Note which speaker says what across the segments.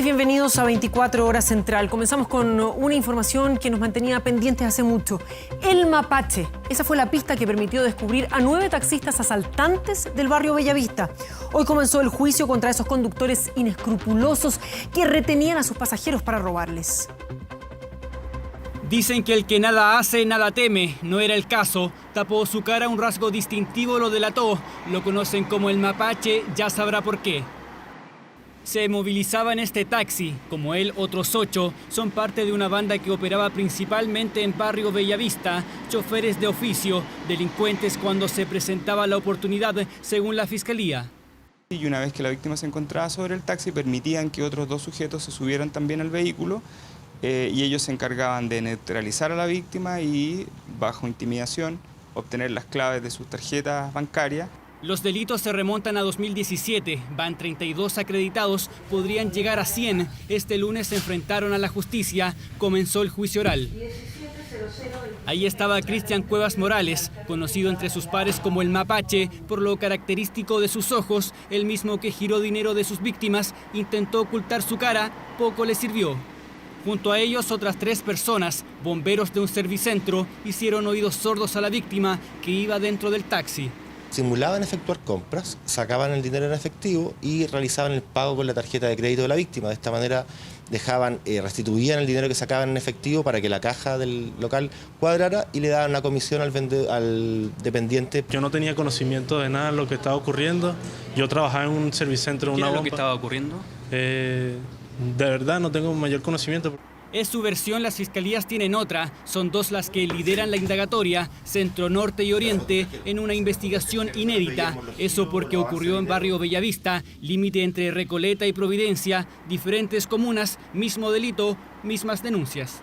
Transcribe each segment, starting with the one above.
Speaker 1: Bienvenidos a 24 Horas Central. Comenzamos con una información que nos mantenía pendientes hace mucho. El mapache. Esa fue la pista que permitió descubrir a 9 taxistas asaltantes del barrio Bellavista. Hoy comenzó el juicio contra esos conductores inescrupulosos que retenían a sus pasajeros para robarles.
Speaker 2: Dicen que el que nada hace, nada teme. No era el caso. Tapó su cara, un rasgo distintivo lo delató. Lo conocen como el mapache, ya sabrá por qué. Se movilizaba en este taxi. Como él, otros 8 son parte de una banda que operaba principalmente en barrio Bellavista. Choferes de oficio, delincuentes cuando se presentaba la oportunidad, según la fiscalía.
Speaker 3: Y una vez que la víctima se encontraba sobre el taxi, permitían que otros 2 sujetos se subieran también al vehículo. Y ellos se encargaban de neutralizar a la víctima y, bajo intimidación, obtener las claves de sus tarjetas bancarias.
Speaker 2: Los delitos se remontan a 2017. Van 32 acreditados, podrían llegar a 100. Este lunes se enfrentaron a la justicia. Comenzó el juicio oral. Ahí estaba Cristian Cuevas Morales, conocido entre sus pares como el mapache, por lo característico de sus ojos. El mismo que giró dinero de sus víctimas, intentó ocultar su cara, poco le sirvió. Junto a ellos, otras 3 personas, bomberos de un servicentro, hicieron oídos sordos a la víctima que iba dentro del taxi.
Speaker 4: Simulaban efectuar compras, sacaban el dinero en efectivo y realizaban el pago con la tarjeta de crédito de la víctima. De esta manera restituían el dinero que sacaban en efectivo para que la caja del local cuadrara y le daban una comisión al dependiente.
Speaker 5: Yo no tenía conocimiento de nada de lo que estaba ocurriendo. Yo trabajaba en un servicentro de una bomba.
Speaker 2: ¿Qué es lo que estaba ocurriendo?
Speaker 5: De verdad no tengo mayor conocimiento.
Speaker 2: Es su versión, las fiscalías tienen otra. Son 2 las que lideran la indagatoria, Centro Norte y Oriente, en una investigación inédita. Eso porque ocurrió en barrio Bellavista, límite entre Recoleta y Providencia, diferentes comunas, mismo delito, mismas denuncias.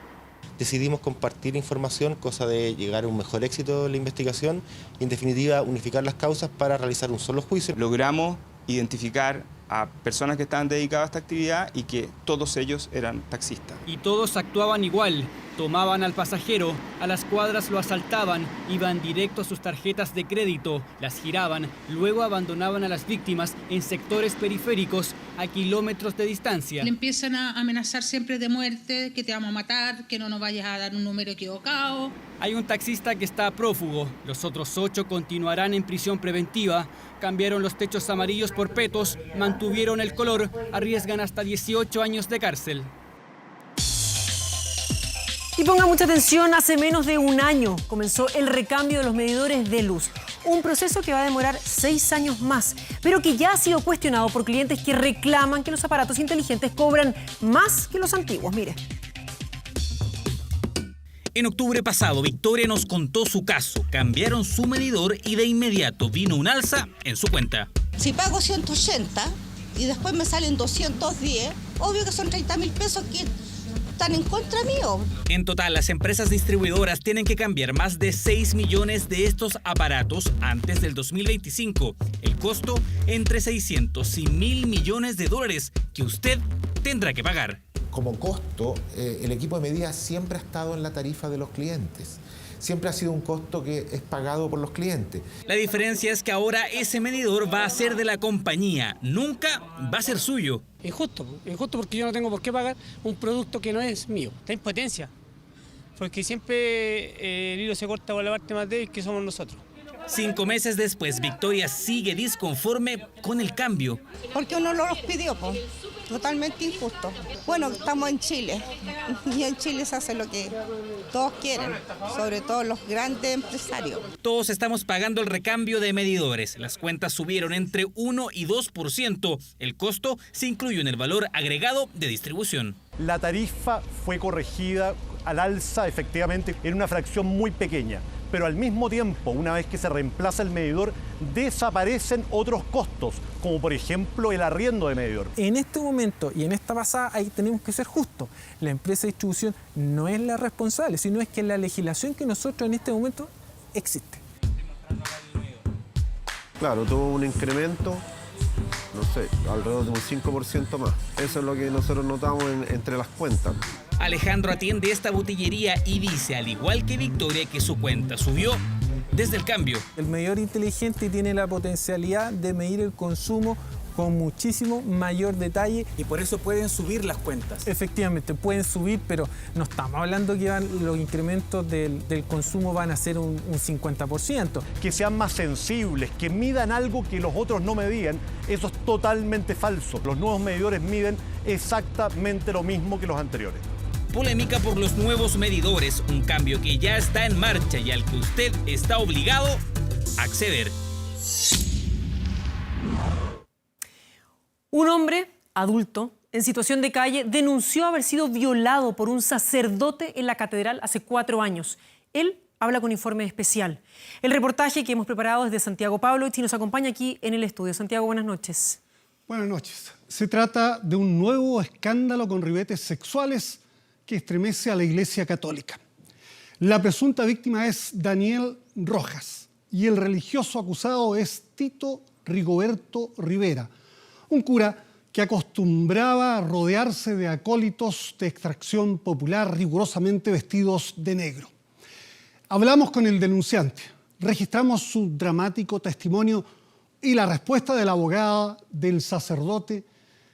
Speaker 4: Decidimos compartir información, cosa de llegar a un mejor éxito en la investigación y, en definitiva, unificar las causas para realizar un solo juicio.
Speaker 3: Logramos identificar a personas que estaban dedicadas a esta actividad y que todos ellos eran taxistas.
Speaker 2: Y todos actuaban igual. Tomaban al pasajero, a las cuadras lo asaltaban, iban directo a sus tarjetas de crédito, las giraban, luego abandonaban a las víctimas en sectores periféricos a kilómetros de distancia.
Speaker 6: Le empiezan a amenazar siempre de muerte, que te vamos a matar, que no nos vayas a dar un número equivocado.
Speaker 2: Hay un taxista que está prófugo, los otros 8 continuarán en prisión preventiva. Cambiaron los techos amarillos por petos, mantuvieron el color, arriesgan hasta 18 años de cárcel.
Speaker 1: Y ponga mucha atención, hace menos de un año comenzó el recambio de los medidores de luz. Un proceso que va a demorar 6 años más, pero que ya ha sido cuestionado por clientes que reclaman que los aparatos inteligentes cobran más que los antiguos. Mire.
Speaker 7: En octubre pasado, Victoria nos contó su caso. Cambiaron su medidor y de inmediato vino un alza en su cuenta.
Speaker 8: Si pago 180 y después me salen 210, obvio que son 30.000 pesos que están en contra mío.
Speaker 7: En total, las empresas distribuidoras tienen que cambiar más de 6 millones de estos aparatos antes del 2025. El costo entre 600 y 1.000 millones de dólares que usted tendrá que pagar.
Speaker 9: Como costo, el equipo de medida siempre ha estado en la tarifa de los clientes. Siempre ha sido un costo que es pagado por los clientes.
Speaker 7: La diferencia es que ahora ese medidor va a ser de la compañía, nunca va a ser suyo.
Speaker 10: Injusto porque yo no tengo por qué pagar un producto que no es mío. Está impotencia, porque siempre el hilo se corta por la parte más débil que somos nosotros.
Speaker 7: 5 meses después, Victoria sigue disconforme con el cambio.
Speaker 8: Porque uno no los pidió, pues. Totalmente injusto. Bueno, estamos en Chile y en Chile se hace lo que todos quieren, sobre todo los grandes empresarios.
Speaker 7: Todos estamos pagando el recambio de medidores. Las cuentas subieron entre 1 y 2%. El costo se incluyó en el valor agregado de distribución.
Speaker 11: La tarifa fue corregida al alza efectivamente en una fracción muy pequeña, pero al mismo tiempo, una vez que se reemplaza el medidor, desaparecen otros costos, como por ejemplo el arriendo de medidor.
Speaker 12: En este momento y en esta pasada ahí tenemos que ser justos. La empresa de distribución no es la responsable, sino es que la legislación que nosotros en este momento existe.
Speaker 13: Claro, tuvo un incremento, no sé, alrededor de un 5% más. Eso es lo que nosotros notamos entre las cuentas.
Speaker 7: Alejandro atiende esta botillería y dice, al igual que Victoria, que su cuenta subió desde el cambio.
Speaker 12: El medidor inteligente tiene la potencialidad de medir el consumo con muchísimo mayor detalle.
Speaker 14: Y por eso pueden subir las cuentas.
Speaker 12: Efectivamente, pueden subir, pero no estamos hablando que los incrementos del consumo van a ser un 50%.
Speaker 11: Que sean más sensibles, que midan algo que los otros no medían, eso es totalmente falso. Los nuevos medidores miden exactamente lo mismo que los anteriores.
Speaker 7: Polémica por los nuevos medidores, un cambio que ya está en marcha y al que usted está obligado a acceder.
Speaker 1: Un hombre adulto en situación de calle denunció haber sido violado por un sacerdote en la catedral hace 4 años. Él habla con informe especial. El reportaje que hemos preparado es de Santiago Pavlovich y nos acompaña aquí en el estudio. Santiago, buenas noches.
Speaker 15: Buenas noches. Se trata de un nuevo escándalo con ribetes sexuales que estremece a la Iglesia Católica. La presunta víctima es Daniel Rojas y el religioso acusado es Tito Rigoberto Rivera, un cura que acostumbraba a rodearse de acólitos de extracción popular rigurosamente vestidos de negro. Hablamos con el denunciante, registramos su dramático testimonio y la respuesta de la abogada del sacerdote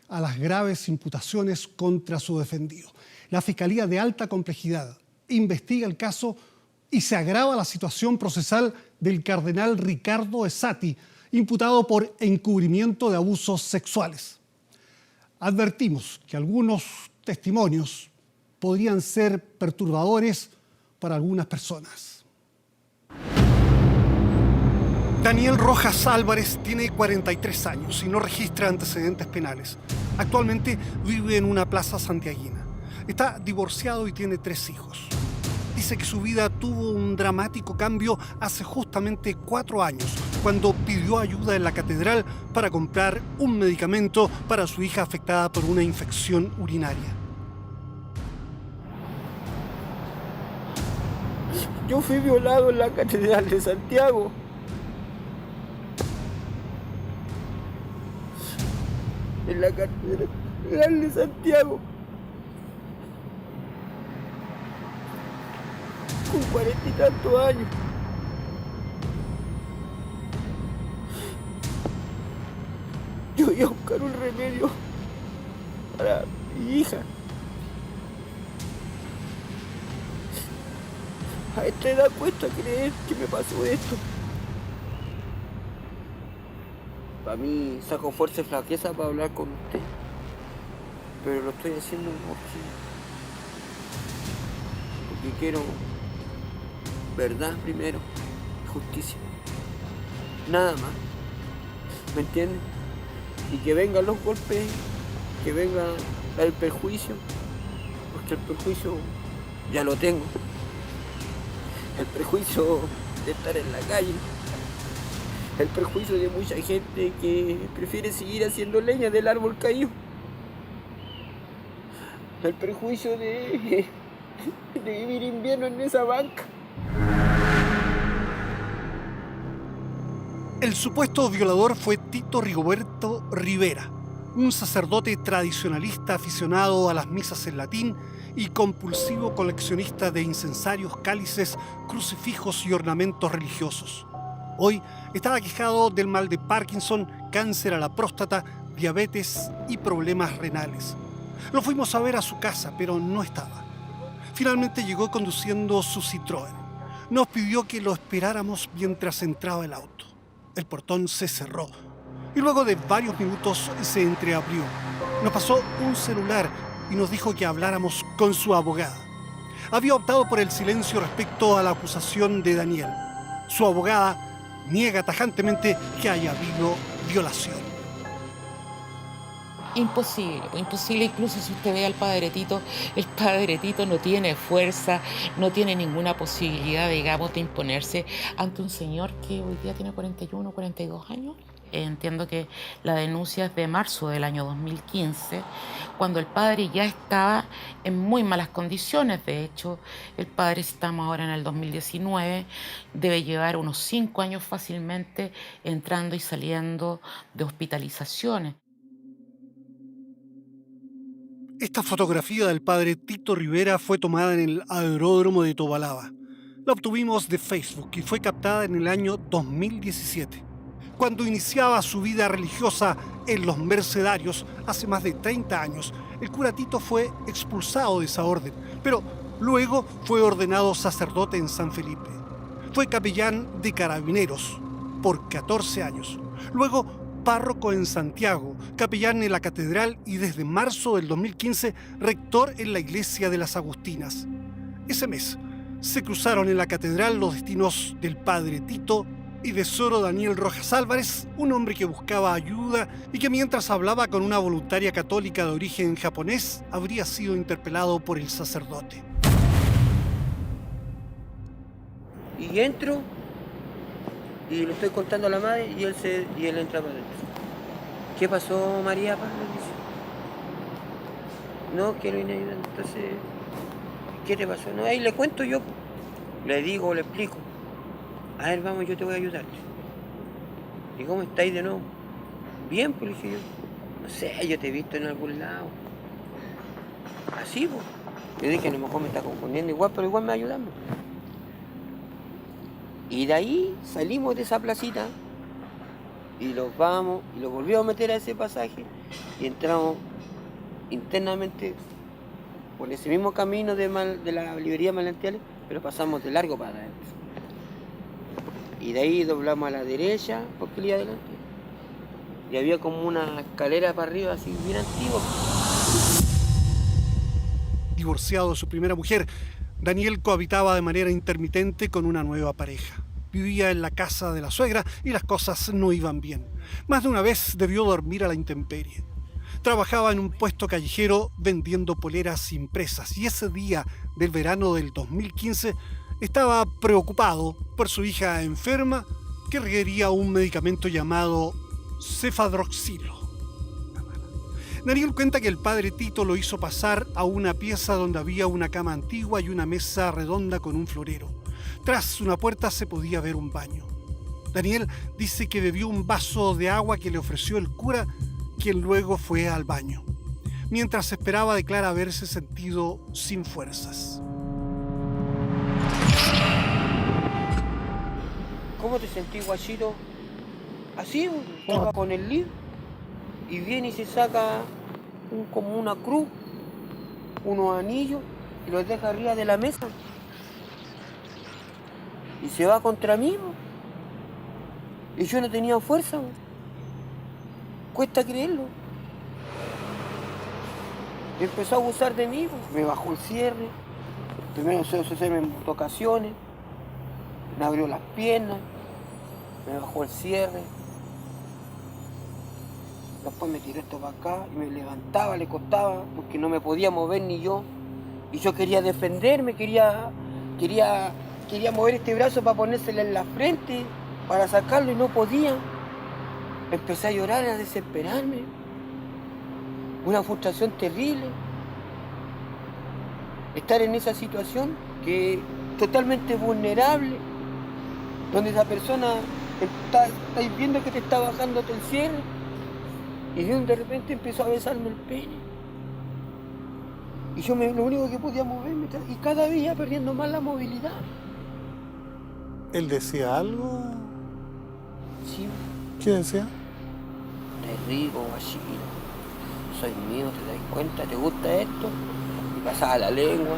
Speaker 15: a las graves imputaciones contra su defendido. La Fiscalía de Alta Complejidad investiga el caso y se agrava la situación procesal del cardenal Ricardo Esati, imputado por encubrimiento de abusos sexuales. Advertimos que algunos testimonios podrían ser perturbadores para algunas personas. Daniel Rojas Álvarez tiene 43 años y no registra antecedentes penales. Actualmente vive en una plaza santiaguina. Está divorciado y tiene 3 hijos. Dice que su vida tuvo un dramático cambio hace justamente 4 años, cuando pidió ayuda en la catedral para comprar un medicamento para su hija afectada por una infección urinaria.
Speaker 16: Yo fui violado en la catedral de Santiago. En la catedral de Santiago. Con 40 y tantos años. Yo iba a buscar un remedio para mi hija. A esta edad cuesta creer que me pasó esto. Para mí saco fuerza y flaqueza para hablar con usted. Pero lo estoy haciendo porque quiero verdad primero, justicia. Nada más. ¿Me entiendes? Y que vengan los golpes, que venga el perjuicio, porque el perjuicio ya lo tengo. El perjuicio de estar en la calle, el perjuicio de mucha gente que prefiere seguir haciendo leña del árbol caído, el perjuicio de vivir invierno en esa banca.
Speaker 15: El supuesto violador fue Tito Rigoberto Rivera, un sacerdote tradicionalista aficionado a las misas en latín y compulsivo coleccionista de incensarios, cálices, crucifijos y ornamentos religiosos. Hoy estaba aquejado del mal de Parkinson, cáncer a la próstata, diabetes y problemas renales. Lo fuimos a ver a su casa, pero no estaba. Finalmente llegó conduciendo su Citroën. Nos pidió que lo esperáramos mientras entraba el auto. El portón se cerró y luego de varios minutos se entreabrió. Nos pasó un celular y nos dijo que habláramos con su abogada. Había optado por el silencio respecto a la acusación de Daniel. Su abogada niega tajantemente que haya habido violación.
Speaker 17: Imposible, imposible. Incluso si usted ve al Padre Tito, el Padre Tito no tiene fuerza, no tiene ninguna posibilidad, digamos, de imponerse ante un señor que hoy día tiene 41, 42 años. Entiendo que la denuncia es de marzo del año 2015, cuando el padre ya estaba en muy malas condiciones. De hecho, el padre, si estamos ahora en el 2019, debe llevar unos 5 años fácilmente entrando y saliendo de hospitalizaciones.
Speaker 15: Esta fotografía del padre Tito Rivera fue tomada en el aeródromo de Tobalaba. La obtuvimos de Facebook y fue captada en el año 2017. Cuando iniciaba su vida religiosa en Los Mercedarios hace más de 30 años. El cura Tito fue expulsado de esa orden, pero luego fue ordenado sacerdote en San Felipe. Fue capellán de Carabineros por 14 años. Luego párroco en Santiago, capellán en la catedral y desde marzo del 2015 rector en la iglesia de las Agustinas. Ese mes se cruzaron en la catedral los destinos del padre Tito y de Soro Daniel Rojas Álvarez, un hombre que buscaba ayuda y que mientras hablaba con una voluntaria católica de origen japonés, habría sido interpelado por el sacerdote.
Speaker 16: Y entro y le estoy contando a la madre y él entra para adentro. ¿Qué pasó, María? No, quiero ir a ayudar. Entonces, ¿qué te pasó? No, ahí le cuento yo. Le digo, le explico. A ver, vamos, yo te voy a ayudar. ¿Y cómo estáis de nuevo? Bien, pues, le dije yo. No sé, yo te he visto en algún lado. Así, pues. Le dije, a lo mejor me está confundiendo igual, pero igual me va ayudando. Y de ahí salimos de esa placita y los vamos y los volvimos a meter a ese pasaje y entramos internamente por ese mismo camino de la librería Manantiales, pero pasamos de largo para adentro. Y de ahí doblamos a la derecha, porque iba adelante. Y había como una escalera para arriba, así bien antigua.
Speaker 15: Divorciado de su primera mujer, Daniel cohabitaba de manera intermitente con una nueva pareja. Vivía en la casa de la suegra y las cosas no iban bien. Más de una vez debió dormir a la intemperie. Trabajaba en un puesto callejero vendiendo poleras impresas y ese día del verano del 2015 estaba preocupado por su hija enferma que requería un medicamento llamado cefadroxilo. Daniel cuenta que el padre Tito lo hizo pasar a una pieza donde había una cama antigua y una mesa redonda con un florero. Tras una puerta se podía ver un baño. Daniel dice que bebió un vaso de agua que le ofreció el cura, quien luego fue al baño. Mientras esperaba, declara haberse sentido sin fuerzas.
Speaker 16: ¿Cómo te sentís, guachito? Así, con el libro. Y viene y se saca como una cruz, unos anillos, y los deja arriba de la mesa. Y se va contra mí. Y yo no tenía fuerza. Cuesta creerlo. Empezó a abusar de mí. Me bajó el cierre. Primero se hacerme en ocasiones. Me abrió las piernas. Me bajó el cierre. Después me tiró esto para acá y me levantaba, le costaba, porque no me podía mover ni yo. Y yo quería defenderme, quería mover este brazo para ponérselo en la frente, para sacarlo y no podía. Empecé a llorar, a desesperarme. Una frustración terrible. Estar en esa situación que es totalmente vulnerable, donde esa persona está viendo que te está bajando el cierre. Y de repente empezó a besarme el pene. Y yo lo único que podía moverme, y cada día perdiendo más la movilidad.
Speaker 15: ¿Él decía algo?
Speaker 16: Sí.
Speaker 15: ¿Qué decía?
Speaker 16: Te rico, guachito. Soy mío, ¿te das cuenta? ¿Te gusta esto? Y pasaba la lengua.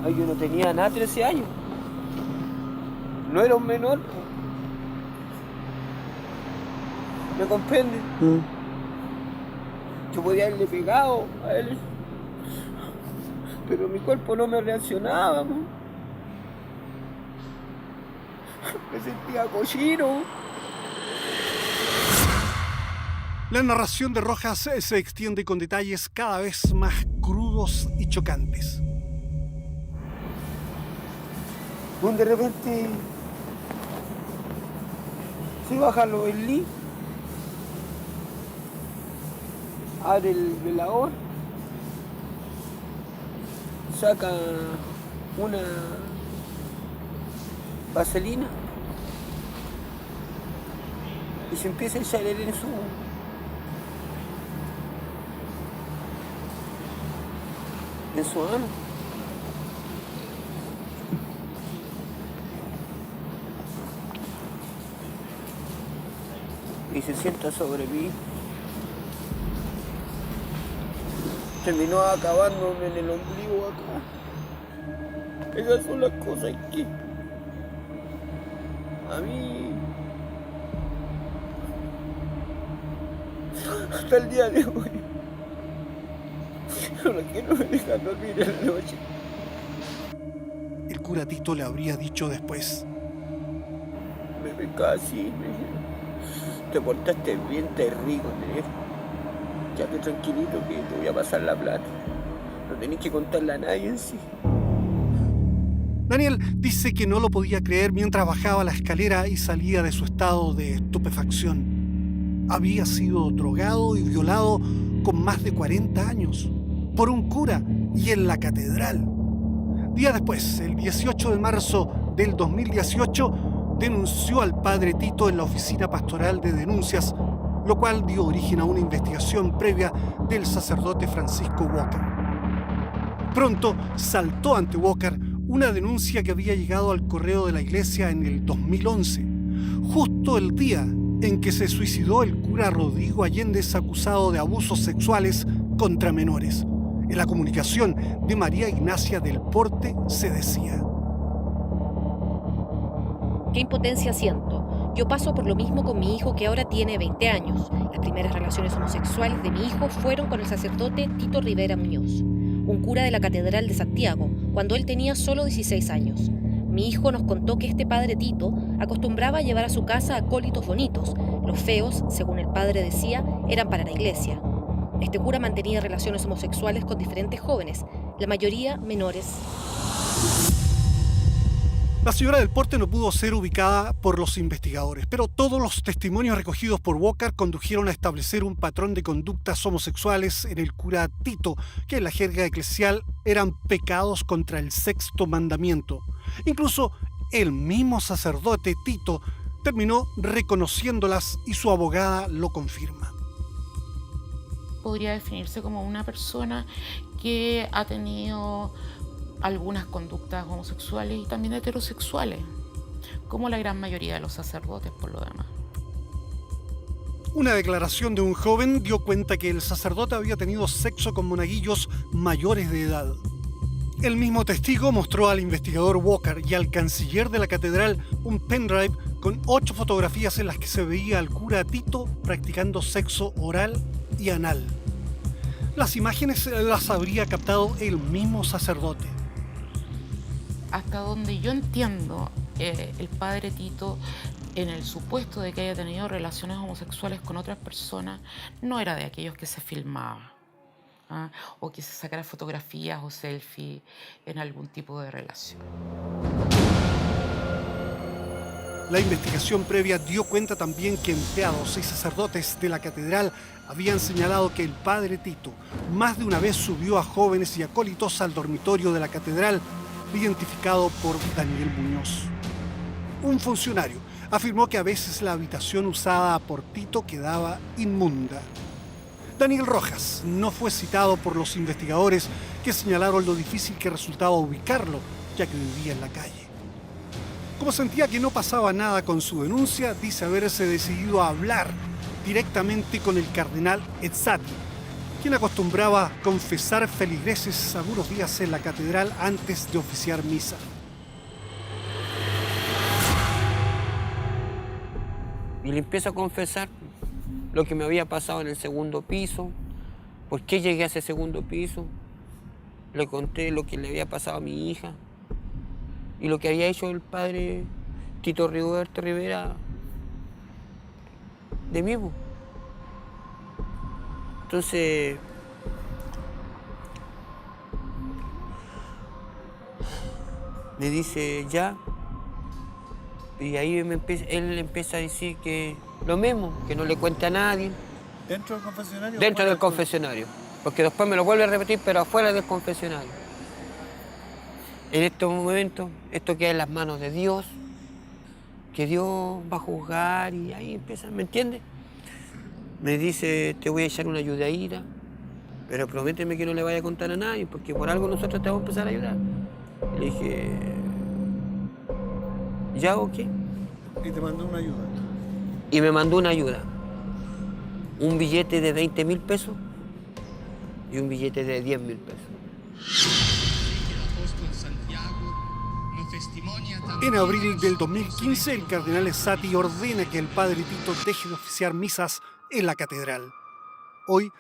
Speaker 16: Ay, yo no tenía nada, 13 años. No era un menor. ¿Me comprende? Yo podía haberle pegado a él, pero mi cuerpo no me reaccionaba. Me sentía cochino.
Speaker 15: La narración de Rojas se extiende con detalles cada vez más crudos y chocantes.
Speaker 16: De repente se baja lo del lit, abre el velador, saca una vaselina y se empieza a echar en su ano. y se sienta sobre mí. Terminó acabándome en el ombligo acá. Esas son las cosas que a mí hasta el día de hoy que no me dejan dormir en la noche.
Speaker 15: El cura Tito le habría dicho después:
Speaker 16: Me casi, me dijeron, te portaste bien, te rico, ya que tranquilito que te voy a pasar la plata. No tenés que contarle a nadie en sí.
Speaker 15: Daniel dice que no lo podía creer mientras bajaba la escalera y salía de su estado de estupefacción. Había sido drogado y violado con más de 40 años por un cura y en la catedral. Días después, el 18 de marzo del 2018, denunció al padre Tito en la oficina pastoral de denuncias, lo cual dio origen a una investigación previa del sacerdote Francisco Walker. Pronto saltó ante Walker una denuncia que había llegado al correo de la iglesia en el 2011, justo el día en que se suicidó el cura Rodrigo Allendez, acusado de abusos sexuales contra menores. En la comunicación de María Ignacia del Porte se decía:
Speaker 18: ¿Qué impotencia siento? Yo paso por lo mismo con mi hijo, que ahora tiene 20 años. Las primeras relaciones homosexuales de mi hijo fueron con el sacerdote Tito Rivera Muñoz, un cura de la Catedral de Santiago, cuando él tenía solo 16 años. Mi hijo nos contó que este padre Tito acostumbraba a llevar a su casa acólitos bonitos. Los feos, según el padre decía, eran para la iglesia. Este cura mantenía relaciones homosexuales con diferentes jóvenes, la mayoría menores.
Speaker 15: La señora del Porte no pudo ser ubicada por los investigadores, pero todos los testimonios recogidos por Walker condujeron a establecer un patrón de conductas homosexuales en el cura Tito, que en la jerga eclesial eran pecados contra el sexto mandamiento. Incluso el mismo sacerdote Tito terminó reconociéndolas y su abogada lo confirma.
Speaker 17: Podría definirse como una persona que ha tenido algunas conductas homosexuales y también heterosexuales, como la gran mayoría de los sacerdotes por lo demás.
Speaker 15: Una declaración de un joven dio cuenta que el sacerdote había tenido sexo con monaguillos mayores de edad. El mismo testigo mostró al investigador Walker y al canciller de la catedral un pendrive con 8 fotografías en las que se veía al cura Tito practicando sexo oral y anal. Las imágenes las habría captado el mismo sacerdote.
Speaker 17: Hasta donde yo entiendo, el padre Tito, en el supuesto de que haya tenido relaciones homosexuales con otras personas, no era de aquellos que se filmaba, o que se sacara fotografías o selfies en algún tipo de relación.
Speaker 15: La investigación previa dio cuenta también que empleados y sacerdotes de la catedral habían señalado que el padre Tito más de una vez subió a jóvenes y acólitos al dormitorio de la catedral, identificado por Daniel Muñoz. Un funcionario afirmó que a veces la habitación usada por Tito quedaba inmunda. Daniel Rojas no fue citado por los investigadores, que señalaron lo difícil que resultaba ubicarlo, ya que vivía en la calle. Como sentía que no pasaba nada con su denuncia, dice haberse decidido a hablar directamente con el cardenal Ezzati, quien acostumbraba a confesar feligreses algunos días en la catedral antes de oficiar misa.
Speaker 16: Y le empiezo a confesar lo que me había pasado en el segundo piso, por qué llegué a ese segundo piso. Le conté lo que le había pasado a mi hija y lo que había hecho el padre Tito Roberto Rivera de mí. Entonces, me dice ya, y ahí él empieza a decir que lo mismo, que no le cuente a nadie.
Speaker 19: ¿Dentro del confesionario?
Speaker 16: Dentro del confesionario, porque después me lo vuelve a repetir, pero afuera del confesionario. En estos momentos, esto queda en las manos de Dios, que Dios va a juzgar y ahí empieza, ¿me entiendes? Me dice, te voy a echar una ayudadita, pero prométeme que no le vaya a contar a nadie, porque por algo nosotros te vamos a empezar a ayudar. Y le dije, ¿ya o qué?
Speaker 19: Y te mandó una ayuda.
Speaker 16: Y me mandó una ayuda. un billete de 20.000 pesos y un billete de 10.000 pesos.
Speaker 15: En abril del 2015, el cardenal Esati ordena que el padre Tito deje de oficiar misas en la catedral. Hoy,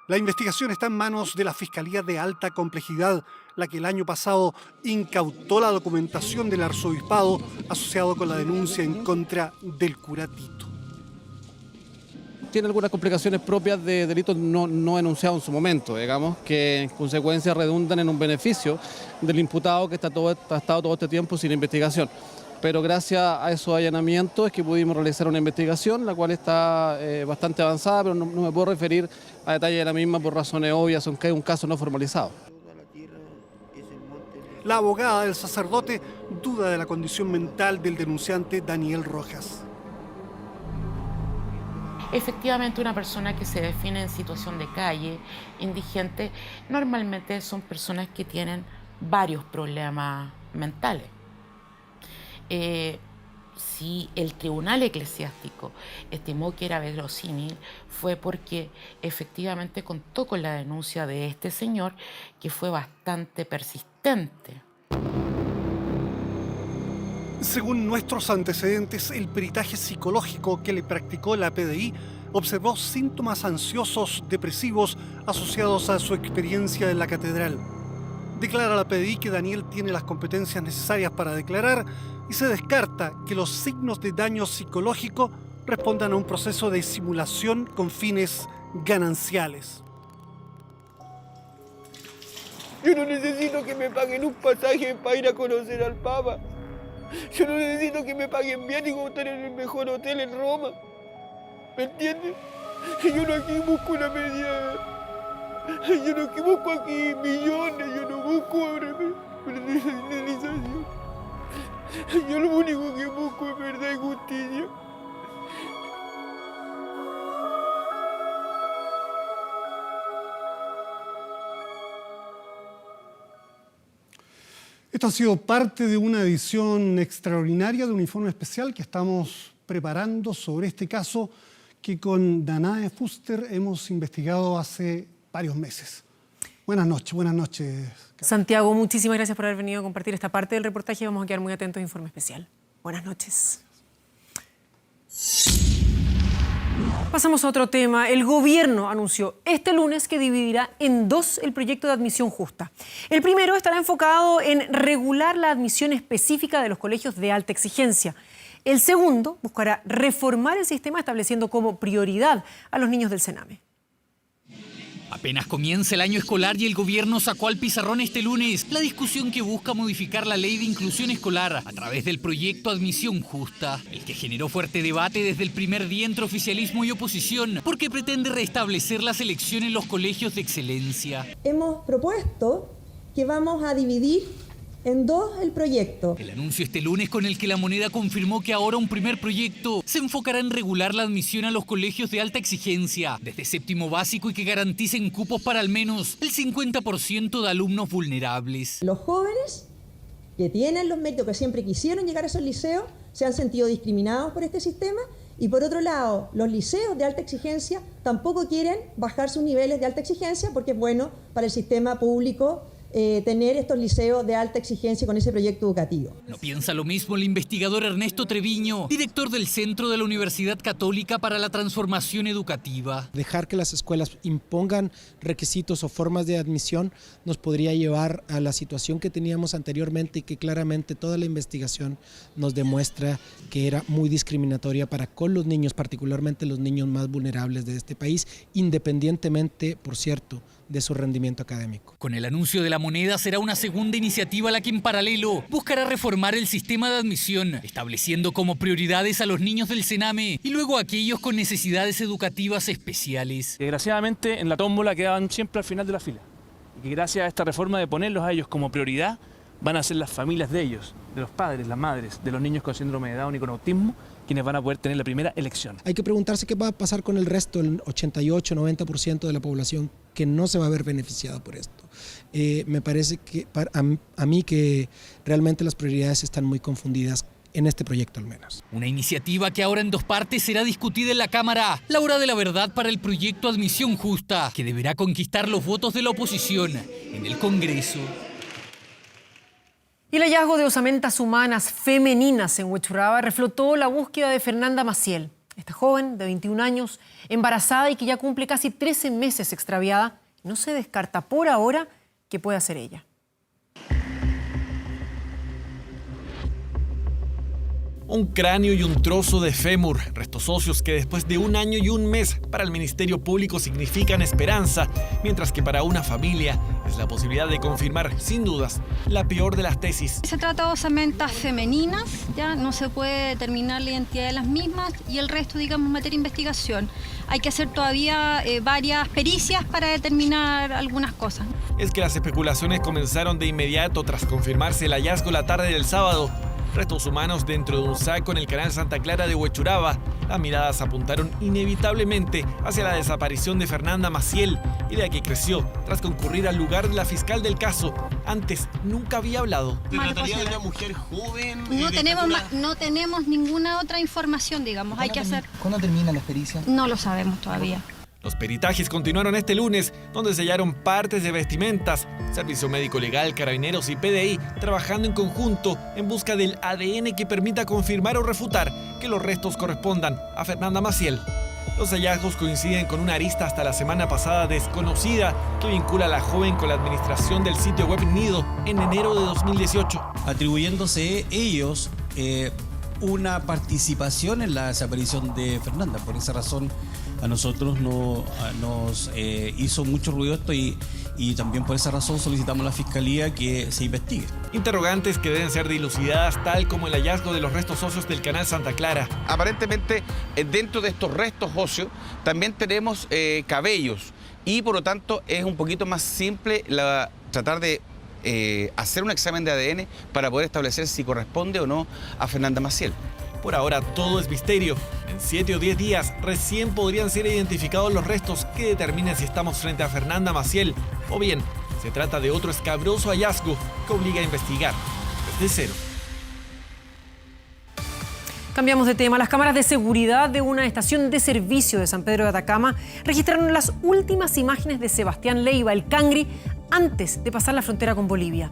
Speaker 15: la investigación está en manos de la Fiscalía de Alta Complejidad, la que el año pasado incautó la documentación del arzobispado asociado con la denuncia en contra del cura Tito.
Speaker 19: Tiene algunas complicaciones propias de delitos no denunciados en su momento, digamos, que en consecuencia redundan en un beneficio del imputado que ha estado todo este tiempo sin investigación. Pero gracias a esos allanamientos es que pudimos realizar una investigación, la cual está bastante avanzada, pero no me puedo referir a detalle de la misma por razones obvias, aunque es un caso no formalizado.
Speaker 15: La abogada del sacerdote duda de la condición mental del denunciante Daniel Rojas.
Speaker 17: Efectivamente, una persona que se define en situación de calle, indigente, normalmente son personas que tienen varios problemas mentales. Si el tribunal eclesiástico estimó que era verosímil, fue porque efectivamente contó con la denuncia de este señor, que fue bastante persistente.
Speaker 15: Según nuestros antecedentes, el peritaje psicológico que le practicó la PDI observó síntomas ansiosos, depresivos, asociados a su experiencia en la catedral. Declara la PDI que Daniel tiene las competencias necesarias para declarar y se descarta que los signos de daño psicológico respondan a un proceso de simulación con fines gananciales.
Speaker 16: Yo no necesito que me paguen un pasaje para ir a conocer al Papa. Yo no necesito que me paguen bien y estar en el mejor hotel en Roma. ¿Me entiendes? Yo no aquí busco una media... Yo no aquí busco aquí millones, yo no busco realización. Yo lo único que busco es verdad y justicia.
Speaker 15: Esto ha sido parte de una edición extraordinaria de un informe especial que estamos preparando sobre este caso que con Danae Fuster hemos investigado hace varios meses. Buenas noches.
Speaker 1: Santiago, muchísimas gracias por haber venido a compartir esta parte del reportaje. Vamos a quedar muy atentos a Informe Especial. Buenas noches. Pasamos a otro tema. El gobierno anunció este lunes que dividirá en dos el proyecto de admisión justa. El primero estará enfocado en regular la admisión específica de los colegios de alta exigencia. El segundo buscará reformar el sistema estableciendo como prioridad a los niños del Sename.
Speaker 7: Apenas comienza el año escolar y el gobierno sacó al pizarrón este lunes la discusión que busca modificar la ley de inclusión escolar a través del proyecto Admisión Justa, el que generó fuerte debate desde el primer día entre oficialismo y oposición, porque pretende restablecer la selección en los colegios de excelencia.
Speaker 20: Hemos propuesto que vamos a dividir en dos el proyecto.
Speaker 7: El anuncio este lunes con el que La Moneda confirmó que ahora un primer proyecto se enfocará en regular la admisión a los colegios de alta exigencia, desde séptimo básico y que garanticen cupos para al menos el 50% de alumnos vulnerables.
Speaker 20: Los jóvenes que tienen los méritos, que siempre quisieron llegar a esos liceos, se han sentido discriminados por este sistema y por otro lado, los liceos de alta exigencia tampoco quieren bajar sus niveles de alta exigencia porque es bueno para el sistema público tener estos liceos de alta exigencia con ese proyecto educativo.
Speaker 7: No piensa lo mismo el investigador Ernesto Treviño, director del Centro de la Universidad Católica para la Transformación Educativa.
Speaker 21: Dejar que las escuelas impongan requisitos o formas de admisión nos podría llevar a la situación que teníamos anteriormente y que claramente toda la investigación nos demuestra que era muy discriminatoria para con los niños, particularmente los niños más vulnerables de este país, independientemente, por cierto, de su rendimiento académico.
Speaker 7: Con el anuncio de La Moneda será una segunda iniciativa la que en paralelo buscará reformar el sistema de admisión, estableciendo como prioridades a los niños del Sename y luego a aquellos con necesidades educativas especiales.
Speaker 22: Desgraciadamente en la tómbola quedaban siempre al final de la fila y que gracias a esta reforma de ponerlos a ellos como prioridad van a ser las familias de ellos, de los padres, las madres, de los niños con síndrome de Down y con autismo, quienes van a poder tener la primera elección.
Speaker 21: Hay que preguntarse qué va a pasar con el resto, el 88-90% de la población que no se va a ver beneficiada por esto. Me parece que a mí que realmente las prioridades están muy confundidas en este proyecto al menos.
Speaker 7: Una iniciativa que ahora en 2 partes será discutida en la Cámara. La hora de la verdad para el proyecto Admisión Justa, que deberá conquistar los votos de la oposición en el Congreso.
Speaker 1: Y el hallazgo de osamentas humanas femeninas en Huechuraba reflotó la búsqueda de Fernanda Maciel. Esta joven de 21 años, embarazada y que ya cumple casi 13 meses extraviada, no se descarta por ahora que pueda ser ella.
Speaker 4: Un cráneo y un trozo de fémur, restos óseos que después de 1 año y 1 mes para el Ministerio Público significan esperanza, mientras que para una familia es la posibilidad de confirmar, sin dudas, la peor de las tesis.
Speaker 5: Se trata de osamentas femeninas, ya no se puede determinar la identidad de las mismas y el resto, digamos, materia de investigación. Hay que hacer todavía varias pericias para determinar algunas cosas.
Speaker 4: Es que las especulaciones comenzaron de inmediato tras confirmarse el hallazgo la tarde del sábado. Restos humanos dentro de un saco en el canal Santa Clara de Huechuraba. Las miradas apuntaron inevitablemente hacia la desaparición de Fernanda Maciel, idea que creció tras concurrir al lugar de la fiscal del caso. Antes nunca había hablado.
Speaker 23: ¿Se trataría de una mujer joven?
Speaker 5: No tenemos ninguna otra información, digamos. Hay que hacer.
Speaker 23: ¿Cuándo termina la pericia?
Speaker 5: No lo sabemos todavía.
Speaker 4: Los peritajes continuaron este lunes, donde se hallaron partes de vestimentas, Servicio Médico Legal, Carabineros y PDI trabajando en conjunto en busca del ADN que permita confirmar o refutar que los restos correspondan a Fernanda Maciel. Los hallazgos coinciden con una arista hasta la semana pasada desconocida que vincula a la joven con la administración del sitio web Nido en enero de 2018.
Speaker 24: Atribuyéndose ellos una participación en la desaparición de Fernanda. Por esa razón a nosotros nos hizo mucho ruido esto y también por esa razón solicitamos a la Fiscalía que se investigue.
Speaker 4: Interrogantes que deben ser dilucidadas, tal como el hallazgo de los restos óseos del canal Santa Clara.
Speaker 25: Aparentemente, dentro de estos restos óseos también tenemos cabellos y por lo tanto es un poquito más simple tratar de hacer un examen de ADN para poder establecer si corresponde o no a Fernanda Maciel.
Speaker 4: Por ahora todo es misterio. En 7 o 10 días recién podrían ser identificados los restos que determinen si estamos frente a Fernanda Maciel o bien se trata de otro escabroso hallazgo que obliga a investigar desde cero.
Speaker 1: Cambiamos de tema. Las cámaras de seguridad de una estación de servicio de San Pedro de Atacama registraron las últimas imágenes de Sebastián Leiva, el cangri, antes de pasar la frontera con Bolivia.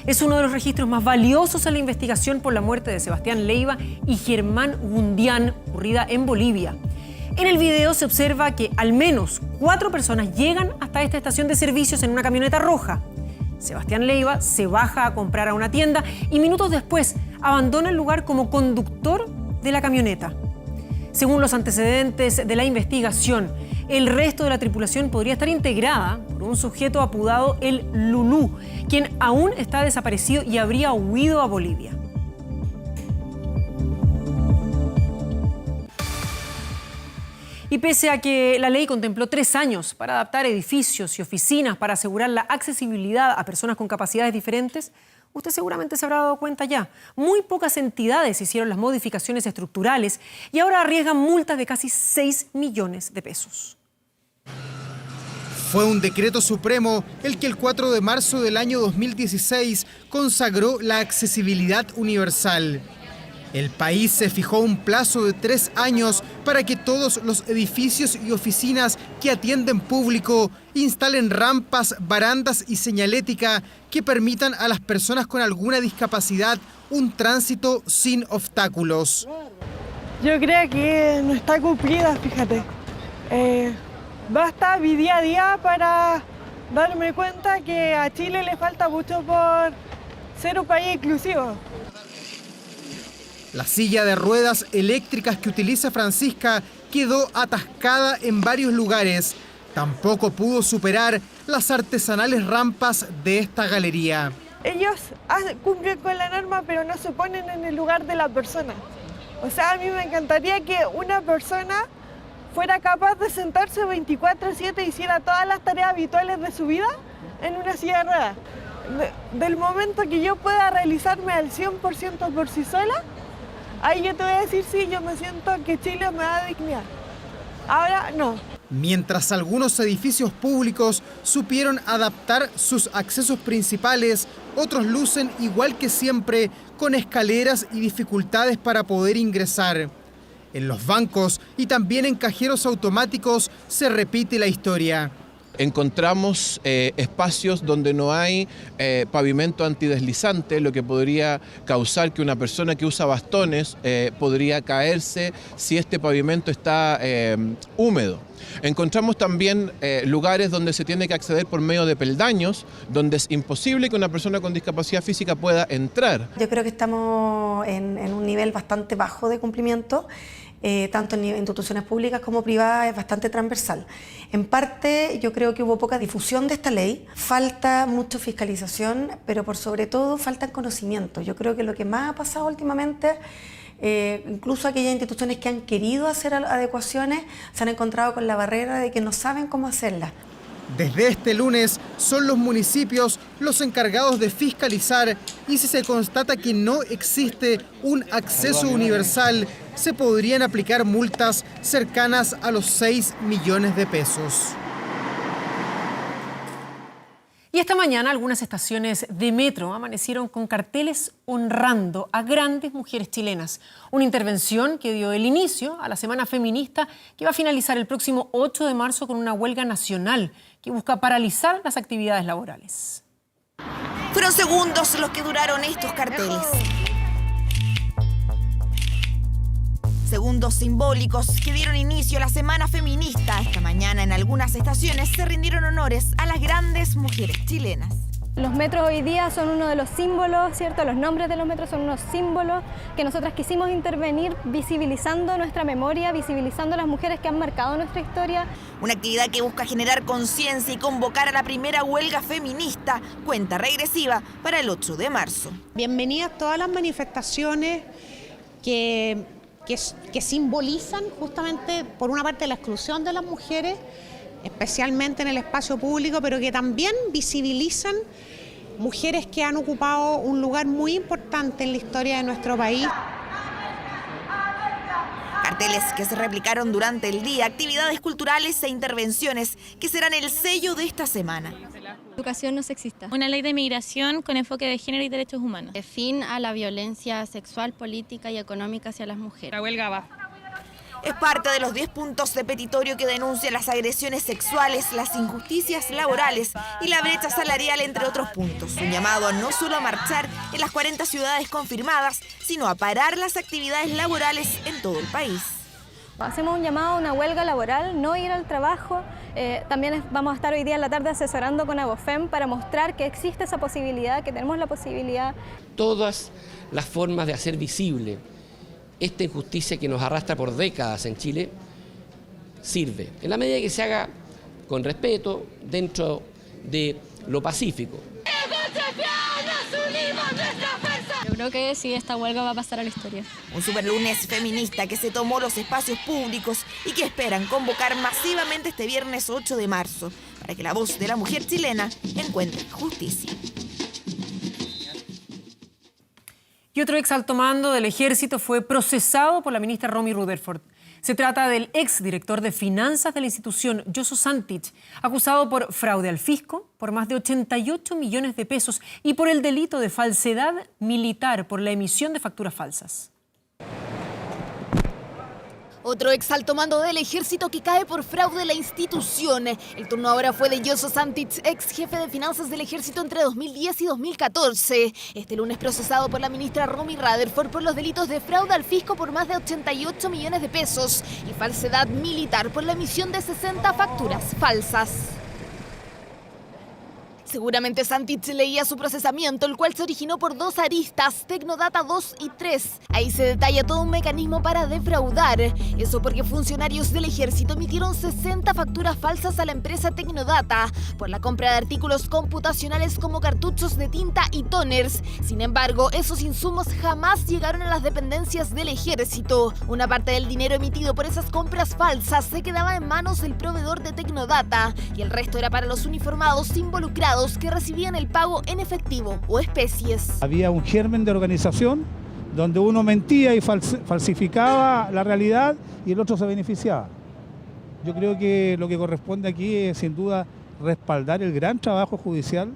Speaker 1: Es uno de los registros más valiosos en la investigación por la muerte de Sebastián Leiva y Germán Gundián, ocurrida en Bolivia. En el video se observa que al menos 4 personas llegan hasta esta estación de servicios en una camioneta roja. Sebastián Leiva se baja a comprar a una tienda y minutos después abandona el lugar como conductor de la camioneta. Según los antecedentes de la investigación, el resto de la tripulación podría estar integrada por un sujeto apodado el Lulú, quien aún está desaparecido y habría huido a Bolivia. Y pese a que la ley contempló 3 años para adaptar edificios y oficinas para asegurar la accesibilidad a personas con capacidades diferentes, usted seguramente se habrá dado cuenta ya. Muy pocas entidades hicieron las modificaciones estructurales y ahora arriesgan multas de casi 6 millones de pesos.
Speaker 26: Fue un decreto supremo el que el 4 de marzo del año 2016 consagró la accesibilidad universal. El país se fijó un plazo de 3 años para que todos los edificios y oficinas que atienden público instalen rampas, barandas y señalética que permitan a las personas con alguna discapacidad un tránsito sin obstáculos.
Speaker 27: Yo creo que no está cumplida, fíjate. Basta mi día a día para darme cuenta que a Chile le falta mucho por ser un país inclusivo.
Speaker 26: La silla de ruedas eléctricas que utiliza Francisca quedó atascada en varios lugares. Tampoco pudo superar las artesanales rampas de esta galería.
Speaker 27: Ellos cumplen con la norma, pero no se ponen en el lugar de la persona. O sea, a mí me encantaría que una persona fuera capaz de sentarse 24/7 y hiciera todas las tareas habituales de su vida en una silla de ruedas. Del momento que yo pueda realizarme al 100% por sí sola, ahí yo te voy a decir, sí, yo me siento que Chile me da dignidad. Ahora no.
Speaker 26: Mientras algunos edificios públicos supieron adaptar sus accesos principales, otros lucen igual que siempre con escaleras y dificultades para poder ingresar. En los bancos y también en cajeros automáticos se repite la historia.
Speaker 2: Encontramos espacios donde no hay pavimento antideslizante, lo que podría causar que una persona que usa bastones podría caerse si este pavimento está húmedo. Encontramos también lugares donde se tiene que acceder por medio de peldaños, donde es imposible que una persona con discapacidad física pueda entrar.
Speaker 3: Yo creo que estamos en un nivel bastante bajo de cumplimiento, tanto en instituciones públicas como privadas, es bastante transversal. En parte, yo creo que hubo poca difusión de esta ley, falta mucha fiscalización, pero por sobre todo falta el conocimiento. Yo creo que lo que más ha pasado últimamente, incluso aquellas instituciones que han querido hacer adecuaciones, se han encontrado con la barrera de que no saben cómo hacerlas.
Speaker 26: Desde este lunes son los municipios los encargados de fiscalizar y si se constata que no existe un acceso universal, se podrían aplicar multas cercanas a los 6 millones de pesos.
Speaker 1: Y esta mañana algunas estaciones de metro amanecieron con carteles honrando a grandes mujeres chilenas. Una intervención que dio el inicio a la Semana Feminista que va a finalizar el próximo 8 de marzo con una huelga nacional que busca paralizar las actividades laborales.
Speaker 6: Fueron segundos los que duraron estos carteles. Segundos simbólicos que dieron inicio a la Semana Feminista. Esta mañana en algunas estaciones se rindieron honores a las grandes mujeres chilenas.
Speaker 8: Los metros hoy día son uno de los símbolos, ¿cierto? Los nombres de los metros son unos símbolos que nosotras quisimos intervenir visibilizando nuestra memoria, visibilizando a las mujeres que han marcado nuestra historia.
Speaker 6: Una actividad que busca generar conciencia y convocar a la primera huelga feminista, cuenta regresiva para el 8 de marzo.
Speaker 9: Bienvenidas todas las manifestaciones que simbolizan justamente, por una parte, la exclusión de las mujeres, especialmente en el espacio público, pero que también visibilizan mujeres que han ocupado un lugar muy importante en la historia de nuestro país.
Speaker 6: Carteles que se replicaron durante el día, actividades culturales e intervenciones que serán el sello de esta semana.
Speaker 10: Educación no sexista. Una ley de migración con enfoque de género y derechos humanos.
Speaker 13: De fin a la violencia sexual, política y económica hacia las mujeres.
Speaker 10: La huelga va.
Speaker 6: Es parte de los 10 puntos de petitorio que denuncian las agresiones sexuales, las injusticias laborales y la brecha salarial, entre otros puntos. Un llamado a no solo a marchar en las 40 ciudades confirmadas, sino a parar las actividades laborales en todo el país.
Speaker 8: Hacemos un llamado a una huelga laboral, no ir al trabajo. También vamos a estar hoy día en la tarde asesorando con Abofem para mostrar que existe esa posibilidad, que tenemos la posibilidad.
Speaker 28: Todas las formas de hacer visible esta injusticia que nos arrastra por décadas en Chile sirve, en la medida que se haga con respeto, dentro de lo pacífico.
Speaker 10: Yo creo que sí, esta huelga va a pasar a la historia.
Speaker 6: Un superlunes feminista que se tomó los espacios públicos y que esperan convocar masivamente este viernes 8 de marzo para que la voz de la mujer chilena encuentre justicia.
Speaker 1: Y otro exaltomando del ejército fue procesado por la ministra Romy Rutherford. Se trata del exdirector de finanzas de la institución, Yoso Santich, acusado por fraude al fisco por más de 88 millones de pesos y por el delito de falsedad militar por la emisión de facturas falsas.
Speaker 6: Otro exaltomando del ejército que cae por fraude a la institución. El turno ahora fue de Yoso Santich, ex jefe de finanzas del ejército entre 2010 y 2014. Este lunes procesado por la ministra Romy Rutherford por los delitos de fraude al fisco por más de 88 millones de pesos y falsedad militar por la emisión de 60 facturas falsas. Seguramente Santich leía su procesamiento, el cual se originó por dos aristas, Tecnodata 2 y 3. Ahí se detalla todo un mecanismo para defraudar. Eso porque funcionarios del ejército emitieron 60 facturas falsas a la empresa Tecnodata por la compra de artículos computacionales como cartuchos de tinta y tóners. Sin embargo, esos insumos jamás llegaron a las dependencias del ejército. Una parte del dinero emitido por esas compras falsas se quedaba en manos del proveedor de Tecnodata y el resto era para los uniformados involucrados que recibían el pago en efectivo o especies.
Speaker 29: Había un germen de organización donde uno mentía y falsificaba la realidad y el otro se beneficiaba. Yo creo que lo que corresponde aquí es sin duda respaldar el gran trabajo judicial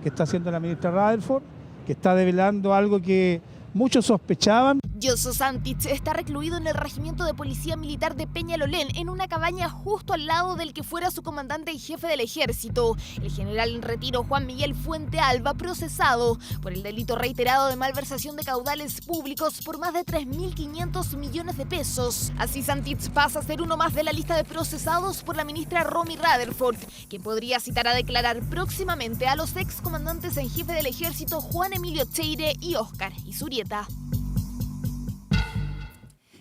Speaker 29: que está haciendo la ministra Rutherford, que está develando algo que muchos sospechaban.
Speaker 6: Josu Santich está recluido en el Regimiento de Policía Militar de Peñalolén, en una cabaña justo al lado del que fuera su comandante y jefe del ejército, el general en retiro Juan Miguel Fuente Alba, procesado por el delito reiterado de malversación de caudales públicos por más de 3.500 millones de pesos. Así Santich pasa a ser uno más de la lista de procesados por la ministra Romy Rutherford, quien podría citar a declarar próximamente a los excomandantes en jefe del ejército Juan Emilio Cheire y Óscar Izurieta.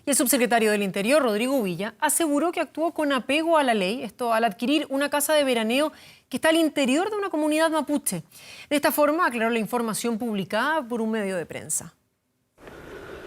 Speaker 1: Y el subsecretario del Interior, Rodrigo Villa, aseguró que actuó con apego a la ley, esto al adquirir una casa de veraneo que está al interior de una comunidad mapuche. De esta forma aclaró la información publicada por un medio de prensa.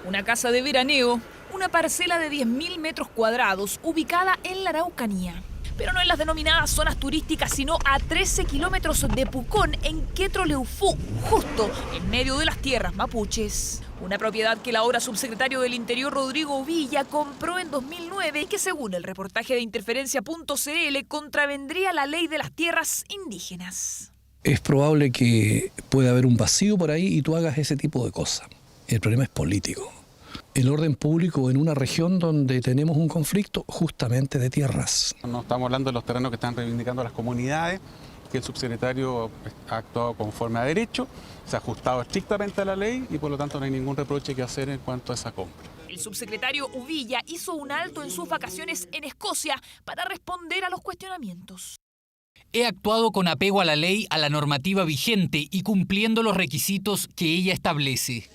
Speaker 11: Una casa de veraneo, una parcela de 10.000 metros cuadrados ubicada en la Araucanía. Pero no en las denominadas zonas turísticas, sino a 13 kilómetros de Pucón, en Quetroleufú, justo en medio de las tierras mapuches. Una propiedad que el ahora subsecretario del Interior, Rodrigo Villa, compró en 2009 y que, según el reportaje de Interferencia.cl, contravendría la ley de las tierras indígenas.
Speaker 12: Es probable que pueda haber un vacío por ahí y tú hagas ese tipo de cosas. El problema es político. El orden público en una región donde tenemos un conflicto justamente de tierras.
Speaker 14: No estamos hablando de los terrenos que están reivindicando las comunidades, que el subsecretario ha actuado conforme a derecho, se ha ajustado estrictamente a la ley y por lo tanto no hay ningún reproche que hacer en cuanto a esa compra.
Speaker 11: El subsecretario Uvilla hizo un alto en sus vacaciones en Escocia para responder a los cuestionamientos.
Speaker 7: He actuado con apego a la ley, a la normativa vigente y cumpliendo los requisitos que ella establece.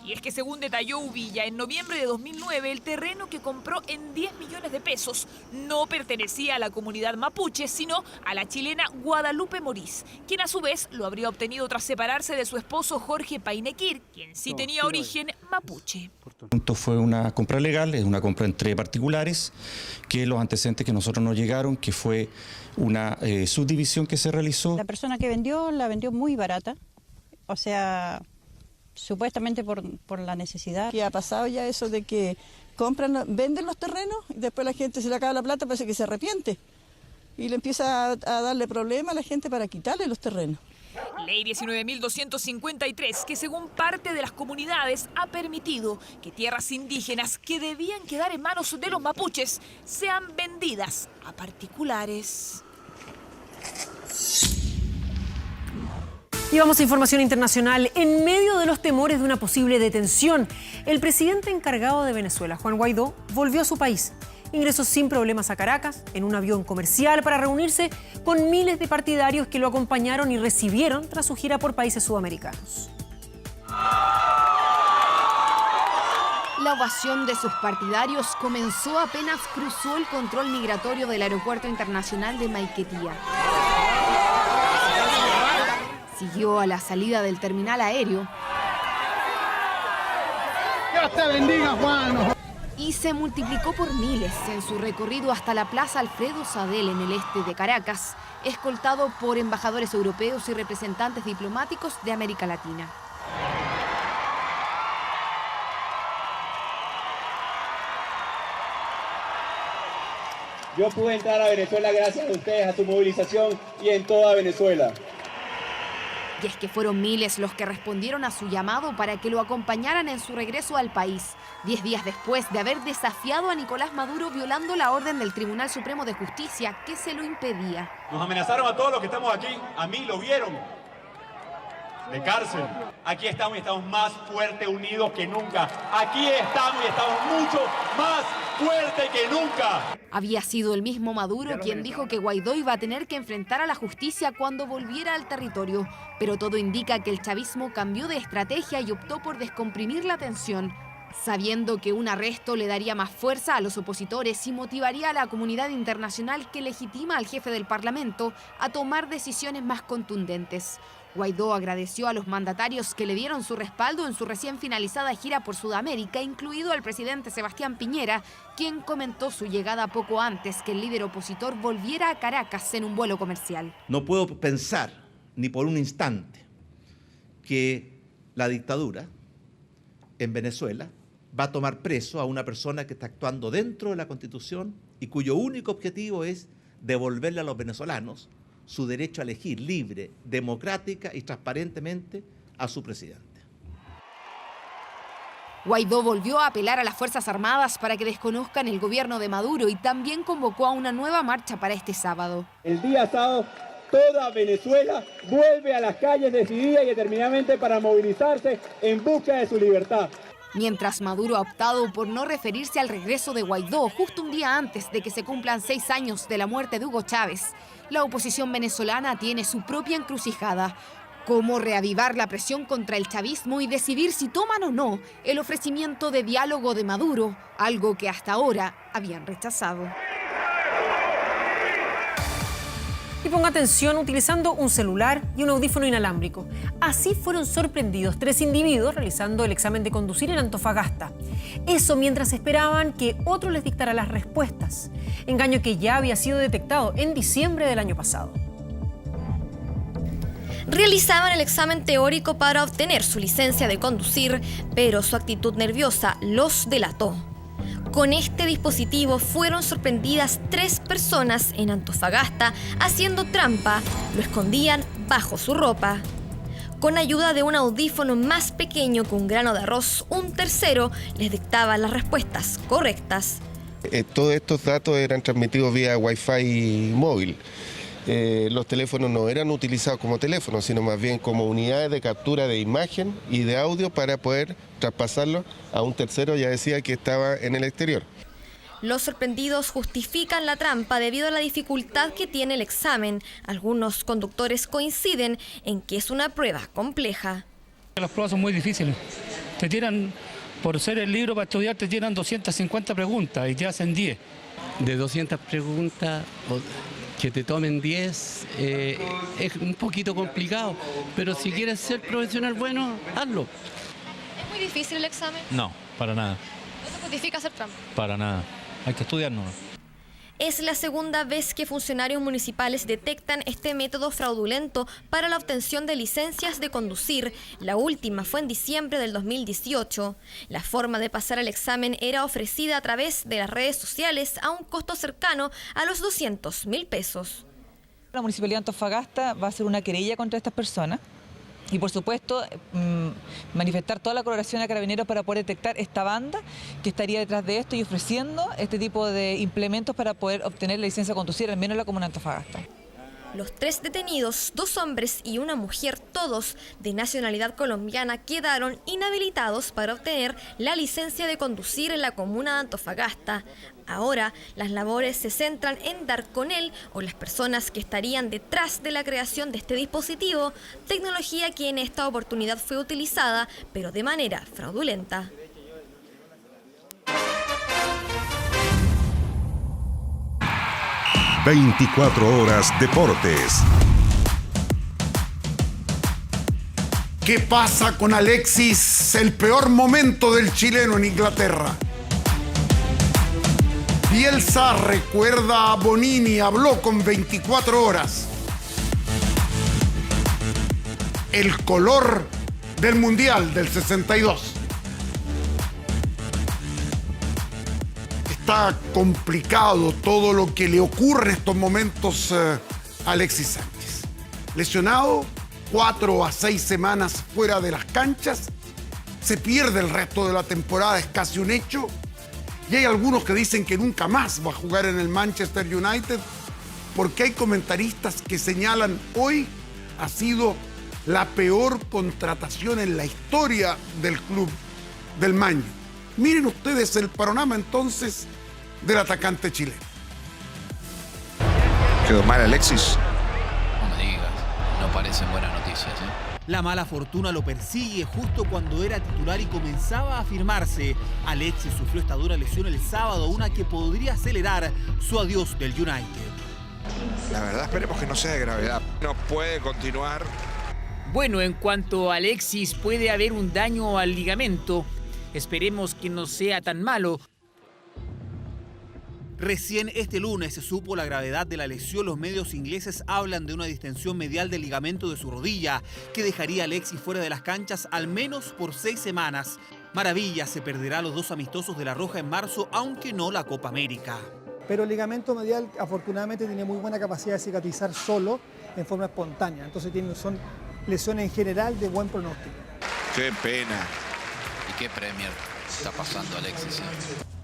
Speaker 11: Y es que según detalló Uvilla, en noviembre de 2009 el terreno que compró en 10 millones de pesos no pertenecía a la comunidad mapuche, sino a la chilena Guadalupe Morís, quien a su vez lo habría obtenido tras separarse de su esposo Jorge Painequir, quien sí tenía origen mapuche.
Speaker 15: Esto fue una compra legal, es una compra entre particulares, que los antecedentes que nosotros nos llegaron, que fue una subdivisión que se realizó.
Speaker 16: La persona que vendió la vendió muy barata, o sea, supuestamente por la necesidad.
Speaker 17: ¿Qué ha pasado ya eso de que venden los terrenos y después la gente se le acaba la plata, parece que se arrepiente y le empieza a darle problema a la gente para quitarle los terrenos?
Speaker 11: Ley 19.253, que según parte de las comunidades ha permitido que tierras indígenas que debían quedar en manos de los mapuches sean vendidas a particulares.
Speaker 1: Y vamos a información internacional. En medio de los temores de una posible detención, el presidente encargado de Venezuela, Juan Guaidó, volvió a su país. Ingresó sin problemas a Caracas en un avión comercial para reunirse con miles de partidarios que lo acompañaron y recibieron tras su gira por países sudamericanos.
Speaker 6: La ovación de sus partidarios comenzó apenas cruzó el control migratorio del Aeropuerto Internacional de Maiquetía. Siguió a la salida del terminal aéreo.
Speaker 17: ¡Dios te bendiga, Juan!
Speaker 6: Y se multiplicó por miles en su recorrido hasta la Plaza Alfredo Sadel en el este de Caracas, escoltado por embajadores europeos y representantes diplomáticos de América Latina.
Speaker 18: Yo pude entrar a Venezuela gracias a ustedes, a su movilización y en toda Venezuela.
Speaker 6: Y es que fueron miles los que respondieron a su llamado para que lo acompañaran en su regreso al país, 10 días después de haber desafiado a Nicolás Maduro violando la orden del Tribunal Supremo de Justicia que se lo impedía.
Speaker 19: Nos amenazaron a todos los que estamos aquí, a mí lo vieron, de cárcel. Aquí estamos y estamos más fuertes, unidos que nunca. Aquí estamos y estamos mucho más fuertes que nunca.
Speaker 6: Había sido el mismo Maduro quien dijo que Guaidó iba a tener que enfrentar a la justicia cuando volviera al territorio, pero todo indica que el chavismo cambió de estrategia y optó por descomprimir la tensión, sabiendo que un arresto le daría más fuerza a los opositores y motivaría a la comunidad internacional que legitima al jefe del Parlamento a tomar decisiones más contundentes. Guaidó agradeció a los mandatarios que le dieron su respaldo en su recién finalizada gira por Sudamérica, incluido al presidente Sebastián Piñera, quien comentó su llegada poco antes que el líder opositor volviera a Caracas en un vuelo comercial.
Speaker 20: No puedo pensar ni por un instante que la dictadura en Venezuela va a tomar preso a una persona que está actuando dentro de la Constitución y cuyo único objetivo es devolverle a los venezolanos su derecho a elegir libre, democrática y transparentemente a su presidente.
Speaker 6: Guaidó volvió a apelar a las Fuerzas Armadas para que desconozcan el gobierno de Maduro y también convocó a una nueva marcha para este sábado.
Speaker 18: El día sábado, toda Venezuela vuelve a las calles decidida y determinadamente para movilizarse en busca de su libertad.
Speaker 6: Mientras Maduro ha optado por no referirse al regreso de Guaidó justo un día antes de que se cumplan 6 años de la muerte de Hugo Chávez, la oposición venezolana tiene su propia encrucijada. Cómo reavivar la presión contra el chavismo y decidir si toman o no el ofrecimiento de diálogo de Maduro, algo que hasta ahora habían rechazado.
Speaker 1: Y ponga atención utilizando un celular y un audífono inalámbrico. Así fueron sorprendidos 3 individuos realizando el examen de conducir en Antofagasta. Eso mientras esperaban que otro les dictara las respuestas. Engaño que ya había sido detectado en diciembre del año pasado.
Speaker 2: Realizaban el examen teórico para obtener su licencia de conducir, pero su actitud nerviosa los delató. Con este dispositivo fueron sorprendidas 3 personas en Antofagasta haciendo trampa. Lo escondían bajo su ropa. Con ayuda de un audífono más pequeño que un grano de arroz, un tercero les dictaba las respuestas correctas.
Speaker 4: Todos estos datos eran transmitidos vía Wi-Fi móvil. Los teléfonos no eran utilizados como teléfonos, sino más bien como unidades de captura de imagen y de audio para poder traspasarlo a un tercero, ya decía, que estaba en el exterior.
Speaker 2: Los sorprendidos justifican la trampa debido a la dificultad que tiene el examen. Algunos conductores coinciden en que es una prueba compleja.
Speaker 5: Las pruebas son muy difíciles. Te tiran, por ser el libro para estudiar, te tiran 250 preguntas y te hacen 10.
Speaker 21: De 200 preguntas, que te tomen 10 es un poquito complicado, pero si quieres ser profesional bueno, hazlo.
Speaker 2: ¿Es muy difícil el examen?
Speaker 22: No, para nada.
Speaker 2: ¿No se justifica hacer trampa?
Speaker 22: Para nada. Hay que estudiar nomás.
Speaker 2: Es la segunda vez que funcionarios municipales detectan este método fraudulento para la obtención de licencias de conducir. La última fue en diciembre del 2018. La forma de pasar el examen era ofrecida a través de las redes sociales a un costo cercano a los 200.000 pesos.
Speaker 23: La Municipalidad de Antofagasta va a hacer una querella contra estas personas. Y por supuesto manifestar toda la colaboración a Carabineros para poder detectar esta banda que estaría detrás de esto y ofreciendo este tipo de implementos para poder obtener la licencia de conducir, al menos en la comuna de Antofagasta.
Speaker 2: Los 3 detenidos, 2 hombres y una mujer, todos de nacionalidad colombiana, quedaron inhabilitados para obtener la licencia de conducir en la comuna de Antofagasta. Ahora, las labores se centran en dar con él o las personas que estarían detrás de la creación de este dispositivo, tecnología que en esta oportunidad fue utilizada, pero de manera fraudulenta.
Speaker 24: ...24 horas Deportes.
Speaker 25: ¿Qué pasa con Alexis? El peor momento del chileno en Inglaterra. Bielsa recuerda a Bonini, habló con 24 horas. El color del Mundial del 62. Está complicado todo lo que le ocurre en estos momentos a Alexis Sánchez. Lesionado, 4 a 6 semanas fuera de las canchas. Se pierde el resto de la temporada, es casi un hecho. Y hay algunos que dicen que nunca más va a jugar en el Manchester United, porque hay comentaristas que señalan hoy ha sido la peor contratación en la historia del club del Maño. Miren ustedes el panorama entonces del atacante chileno.
Speaker 27: Quedó mal Alexis.
Speaker 30: No me digas, no parecen buenas noticias, ¿eh?
Speaker 7: La mala fortuna lo persigue justo cuando era titular y comenzaba a afirmarse. Alexis sufrió esta dura lesión el sábado, una que podría acelerar su adiós del United.
Speaker 27: La verdad, esperemos que no sea de gravedad. No puede continuar.
Speaker 11: Bueno, en cuanto a Alexis, puede haber un daño al ligamento. Esperemos que no sea tan malo.
Speaker 7: Recién este lunes se supo la gravedad de la lesión. Los medios ingleses hablan de una distensión medial del ligamento de su rodilla que dejaría a Alexis fuera de las canchas al menos por 6 semanas. Maravilla se perderá los 2 amistosos de La Roja en marzo, aunque no la Copa América.
Speaker 3: pero el ligamento medial afortunadamente tiene muy buena capacidad de cicatrizar solo en forma espontánea, entonces son lesiones en general de buen pronóstico.
Speaker 27: Qué pena.
Speaker 30: ¿Y qué Premier está pasando, Alexis?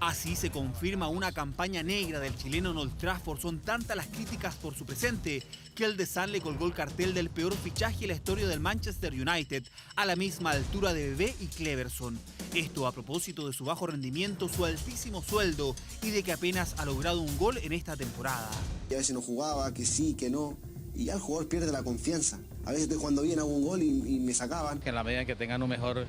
Speaker 7: Así se confirma una campaña negra del chileno en Old Trafford. Son tantas las críticas por su presente que el The Sun le colgó el cartel del peor fichaje en la historia del Manchester United, a la misma altura de Bebé y Cleverson. Esto a propósito de su bajo rendimiento, su altísimo sueldo y de que apenas ha logrado un gol en esta temporada.
Speaker 8: A veces no jugaba, que sí, que no, y ya el jugador pierde la confianza. A veces estoy jugando bien, hago un gol y me sacaban.
Speaker 22: Que en la medida en que tengan un mejor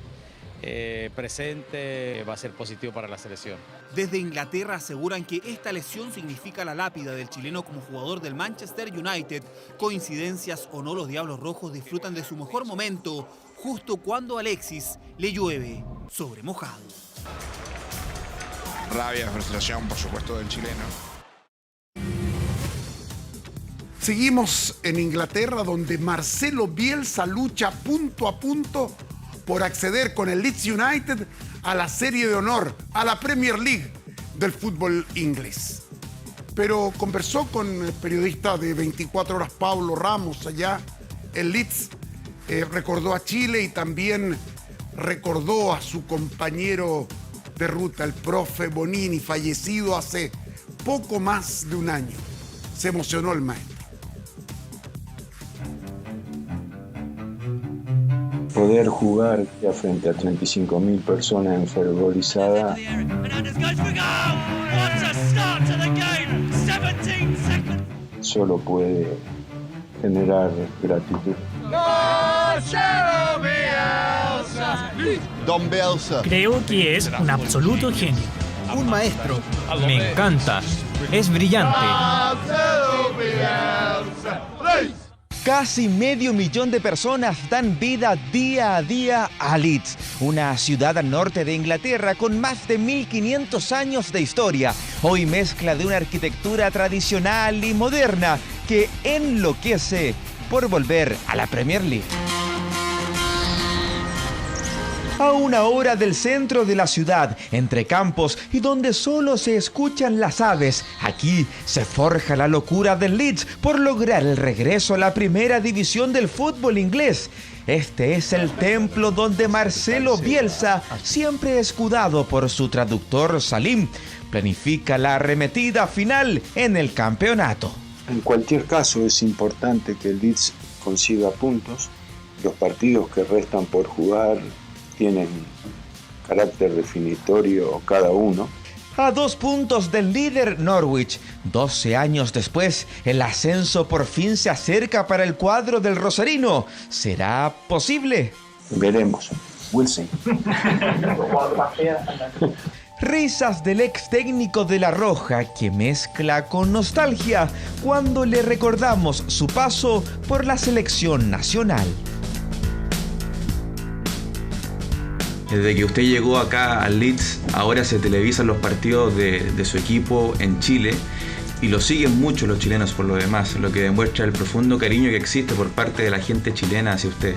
Speaker 22: presente va a ser positivo para la selección.
Speaker 7: Desde Inglaterra aseguran que esta lesión significa la lápida del chileno como jugador del Manchester United. Coincidencias o no, los Diablos Rojos disfrutan de su mejor momento justo cuando a Alexis le llueve sobre mojado.
Speaker 27: Rabia, frustración, por supuesto, del chileno.
Speaker 25: Seguimos en Inglaterra, donde Marcelo Bielsa lucha punto a punto por acceder con el Leeds United a la serie de honor, a la Premier League del fútbol inglés. Pero conversó con el periodista de 24 horas, Pablo Ramos, allá en Leeds. Recordó a Chile y también recordó a su compañero de ruta, el profe Bonini, fallecido hace poco más de un año. Se emocionó el maestro.
Speaker 9: Poder jugar ya frente a 35.000 personas enfervorizadas solo puede generar gratitud.
Speaker 10: Don Bielsa.
Speaker 12: Creo que es un absoluto genio. Un maestro. Me encanta. Es brillante.
Speaker 13: Casi 500.000 de personas dan vida día a día a Leeds, una ciudad al norte de Inglaterra con más de 1500 años de historia. Hoy mezcla de una arquitectura tradicional y moderna que enloquece por volver a la Premier League. A una hora del centro de la ciudad, entre campos y donde solo se escuchan las aves, aquí se forja la locura del Leeds por lograr el regreso a la primera división del fútbol inglés. Este es el templo donde Marcelo Bielsa, siempre escudado por su traductor Salim, planifica la arremetida final en el campeonato.
Speaker 9: En cualquier caso es importante que el Leeds consiga puntos. Los partidos que restan por jugar tienen carácter definitorio cada uno.
Speaker 13: A 2 puntos del líder Norwich, 12 años después, el ascenso por fin se acerca para el cuadro del rosarino. ¿Será posible?
Speaker 9: Veremos. We'll see.
Speaker 13: Risas del ex técnico de La Roja que mezcla con nostalgia cuando le recordamos su paso por la selección nacional.
Speaker 14: Desde que usted llegó acá al Leeds, ahora se televisan los partidos de su equipo en Chile y lo siguen mucho los chilenos por lo demás, lo que demuestra el profundo cariño que existe por parte de la gente chilena hacia usted.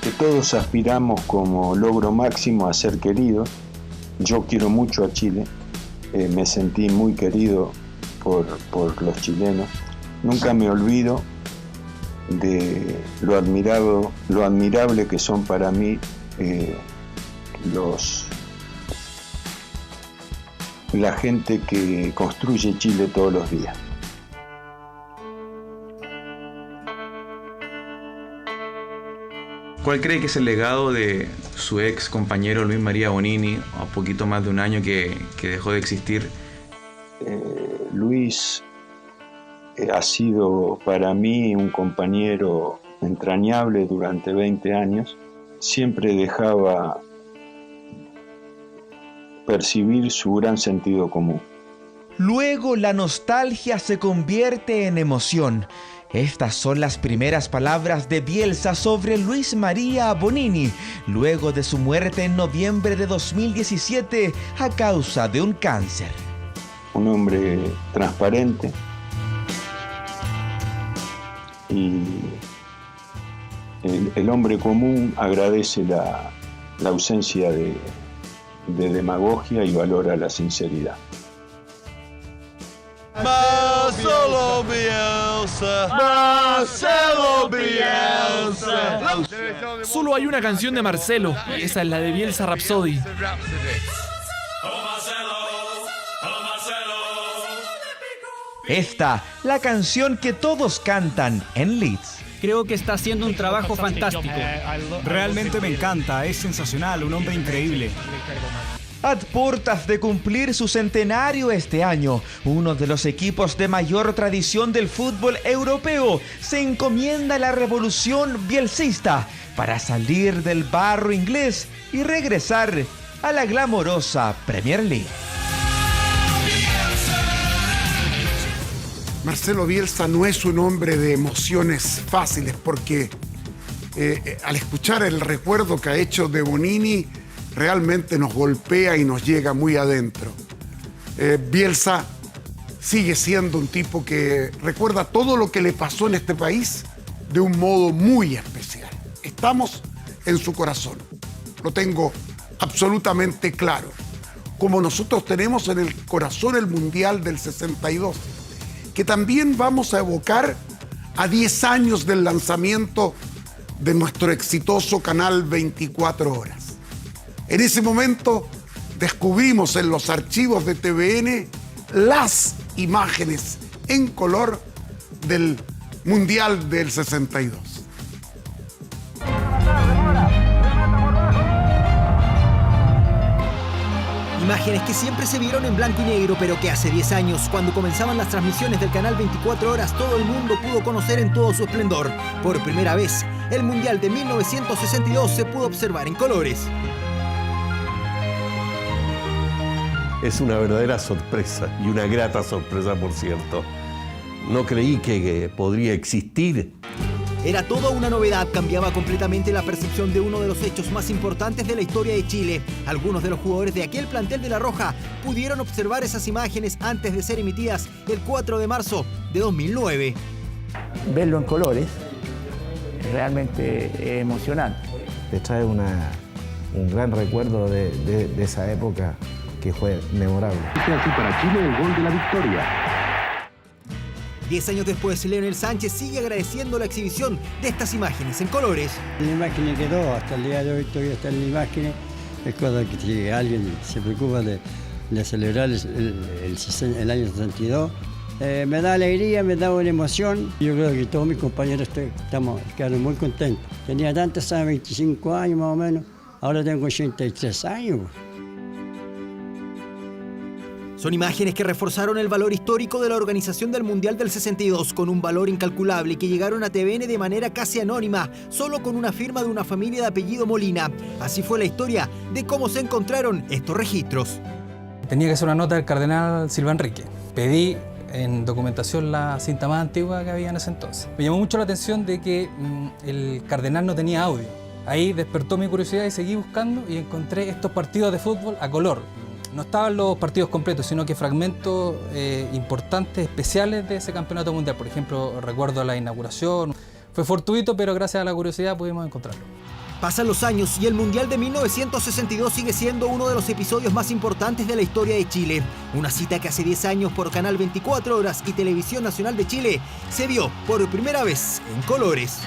Speaker 9: Que todos aspiramos como logro máximo a ser queridos. Yo quiero mucho a Chile, me sentí muy querido por los chilenos. Nunca me olvido de lo admirable que son para mí la gente que construye Chile todos los días.
Speaker 14: ¿Cuál cree que es el legado de su ex compañero Luis María Bonini, a poquito más de un año que dejó de existir?
Speaker 9: Luis ha sido para mí un compañero entrañable durante 20 años. Siempre dejaba percibir su gran sentido común.
Speaker 13: Luego la nostalgia se convierte en emoción. Estas son las primeras palabras de Bielsa sobre Luis María Bonini, luego de su muerte en noviembre de 2017 a causa de un cáncer.
Speaker 9: Un hombre transparente y el hombre común agradece la ausencia de demagogia y valora la sinceridad.
Speaker 10: Marcelo Bielsa. Marcelo Bielsa.
Speaker 15: Solo hay una canción de Marcelo, y esa es la de Bielsa Rhapsody.
Speaker 13: Esta, la canción que todos cantan en Leeds.
Speaker 16: Creo que está haciendo un trabajo fantástico.
Speaker 17: Realmente me encanta, es sensacional, un hombre increíble.
Speaker 13: A puertas de cumplir su centenario este año, uno de los equipos de mayor tradición del fútbol europeo se encomienda a la revolución bielcista para salir del barro inglés y regresar a la glamorosa Premier League.
Speaker 25: Marcelo Bielsa no es un hombre de emociones fáciles porque al escuchar el recuerdo que ha hecho de Bonini realmente nos golpea y nos llega muy adentro. Bielsa sigue siendo un tipo que recuerda todo lo que le pasó en este país de un modo muy especial. Estamos en su corazón, lo tengo absolutamente claro. Como nosotros tenemos en el corazón el Mundial del 62, que también vamos a evocar a 10 años del lanzamiento de nuestro exitoso canal 24 horas. En ese momento descubrimos en los archivos de TVN las imágenes en color del Mundial del 62.
Speaker 18: Imágenes que siempre se vieron en blanco y negro, pero que hace 10 años, cuando comenzaban las transmisiones del canal 24 horas, todo el mundo pudo conocer en todo su esplendor. Por primera vez, el Mundial de 1962 se pudo observar en colores.
Speaker 19: Es una verdadera sorpresa, y una grata sorpresa, por cierto. No creí que podría existir.
Speaker 18: Era toda una novedad, cambiaba completamente la percepción de uno de los hechos más importantes de la historia de Chile. Algunos de los jugadores de aquel plantel de La Roja pudieron observar esas imágenes antes de ser emitidas el 4 de marzo de 2009.
Speaker 20: Verlo en colores es realmente emocionante. Te trae un gran recuerdo de esa época que fue memorable.
Speaker 26: Así para Chile el gol de la victoria.
Speaker 18: 10 años después, Leonel Sánchez sigue agradeciendo la exhibición de estas imágenes en colores.
Speaker 28: La imagen quedó, hasta el día de hoy todavía está en la imagen. Es cosa que si alguien se preocupa de celebrar el año 62, me da alegría, me da una emoción. Yo creo que todos mis compañeros quedaron muy contentos. Tenía tantos años, 25 años más o menos, ahora tengo 83 años.
Speaker 18: Son imágenes que reforzaron el valor histórico de la organización del Mundial del 62 con un valor incalculable y que llegaron a TVN de manera casi anónima, solo con una firma de una familia de apellido Molina. Así fue la historia de cómo se encontraron estos registros.
Speaker 29: Tenía que hacer una nota del cardenal Silva Enrique. Pedí en documentación la cinta más antigua que había en ese entonces. Me llamó mucho la atención de que el cardenal no tenía audio. Ahí despertó mi curiosidad y seguí buscando y encontré estos partidos de fútbol a color. No estaban los partidos completos, sino que fragmentos importantes, especiales de ese campeonato mundial. Por ejemplo, recuerdo la inauguración. Fue fortuito, pero gracias a la curiosidad pudimos encontrarlo.
Speaker 18: Pasan los años y el Mundial de 1962 sigue siendo uno de los episodios más importantes de la historia de Chile. Una cita que hace 10 años por Canal 24 Horas y Televisión Nacional de Chile se vio por primera vez en colores.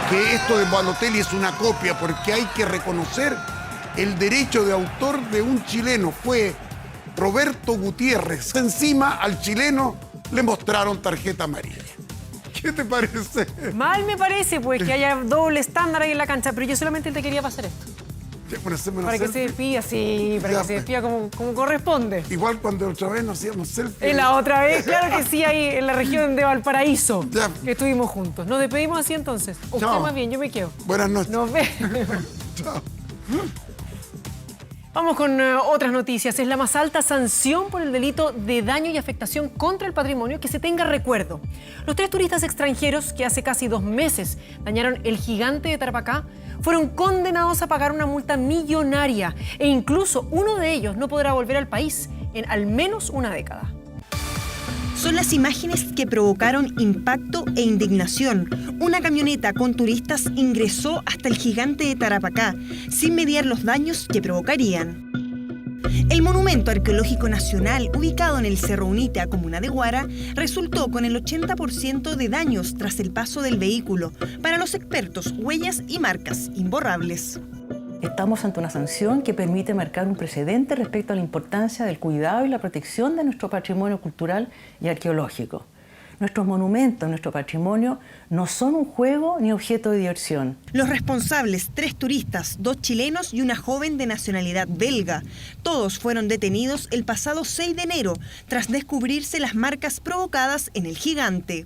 Speaker 25: Que esto de Balotelli es una copia, porque hay que reconocer el derecho de autor de un chileno. Fue Roberto Gutiérrez. Encima al chileno le mostraron tarjeta amarilla. ¿Qué te parece?
Speaker 1: Mal me parece, pues, que haya doble estándar ahí en la cancha, pero yo solamente te quería pasar esto. Para que se despida, sí, para que se despida como corresponde.
Speaker 25: Igual cuando otra vez nos hacíamos selfie.
Speaker 1: La otra vez, claro que sí, ahí en la región de Valparaíso, que estuvimos juntos. Nos despedimos así entonces. Usted más bien, yo me quedo.
Speaker 25: Buenas noches.
Speaker 1: Nos vemos.
Speaker 25: Chao.
Speaker 1: Vamos con otras noticias. Es la más alta sanción por el delito de daño y afectación contra el patrimonio que se tenga recuerdo. Los 3 turistas extranjeros que hace casi 2 meses dañaron el gigante de Tarapacá fueron condenados a pagar una multa millonaria e incluso uno de ellos no podrá volver al país en al menos una década.
Speaker 2: Son las imágenes que provocaron impacto e indignación. Una camioneta con turistas ingresó hasta el gigante de Tarapacá, sin mediar los daños que provocarían. El Monumento Arqueológico Nacional, ubicado en el Cerro Unita, comuna de Huara, resultó con el 80% de daños tras el paso del vehículo. Para los expertos, huellas y marcas imborrables.
Speaker 3: Estamos ante una sanción que permite marcar un precedente respecto a la importancia del cuidado y la protección de nuestro patrimonio cultural y arqueológico. Nuestros monumentos, nuestro patrimonio, no son un juego ni objeto de diversión.
Speaker 2: Los responsables, 3 turistas, 2 chilenos y una joven de nacionalidad belga. Todos fueron detenidos el pasado 6 de enero, tras descubrirse las marcas provocadas en el gigante.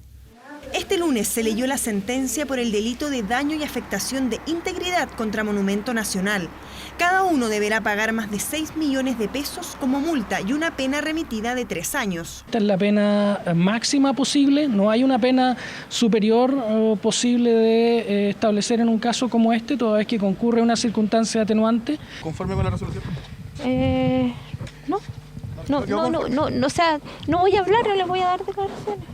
Speaker 2: Este lunes se leyó la sentencia por el delito de daño y afectación de integridad contra Monumento Nacional. Cada uno deberá pagar más de 6 millones de pesos como multa y una pena remitida de 3 años.
Speaker 4: Esta es la pena máxima posible, no hay una pena superior posible de establecer en un caso como este, toda vez que concurre una circunstancia atenuante.
Speaker 10: ¿Conforme con la resolución?
Speaker 5: No, o sea, no voy a hablar, no le voy a dar declaraciones.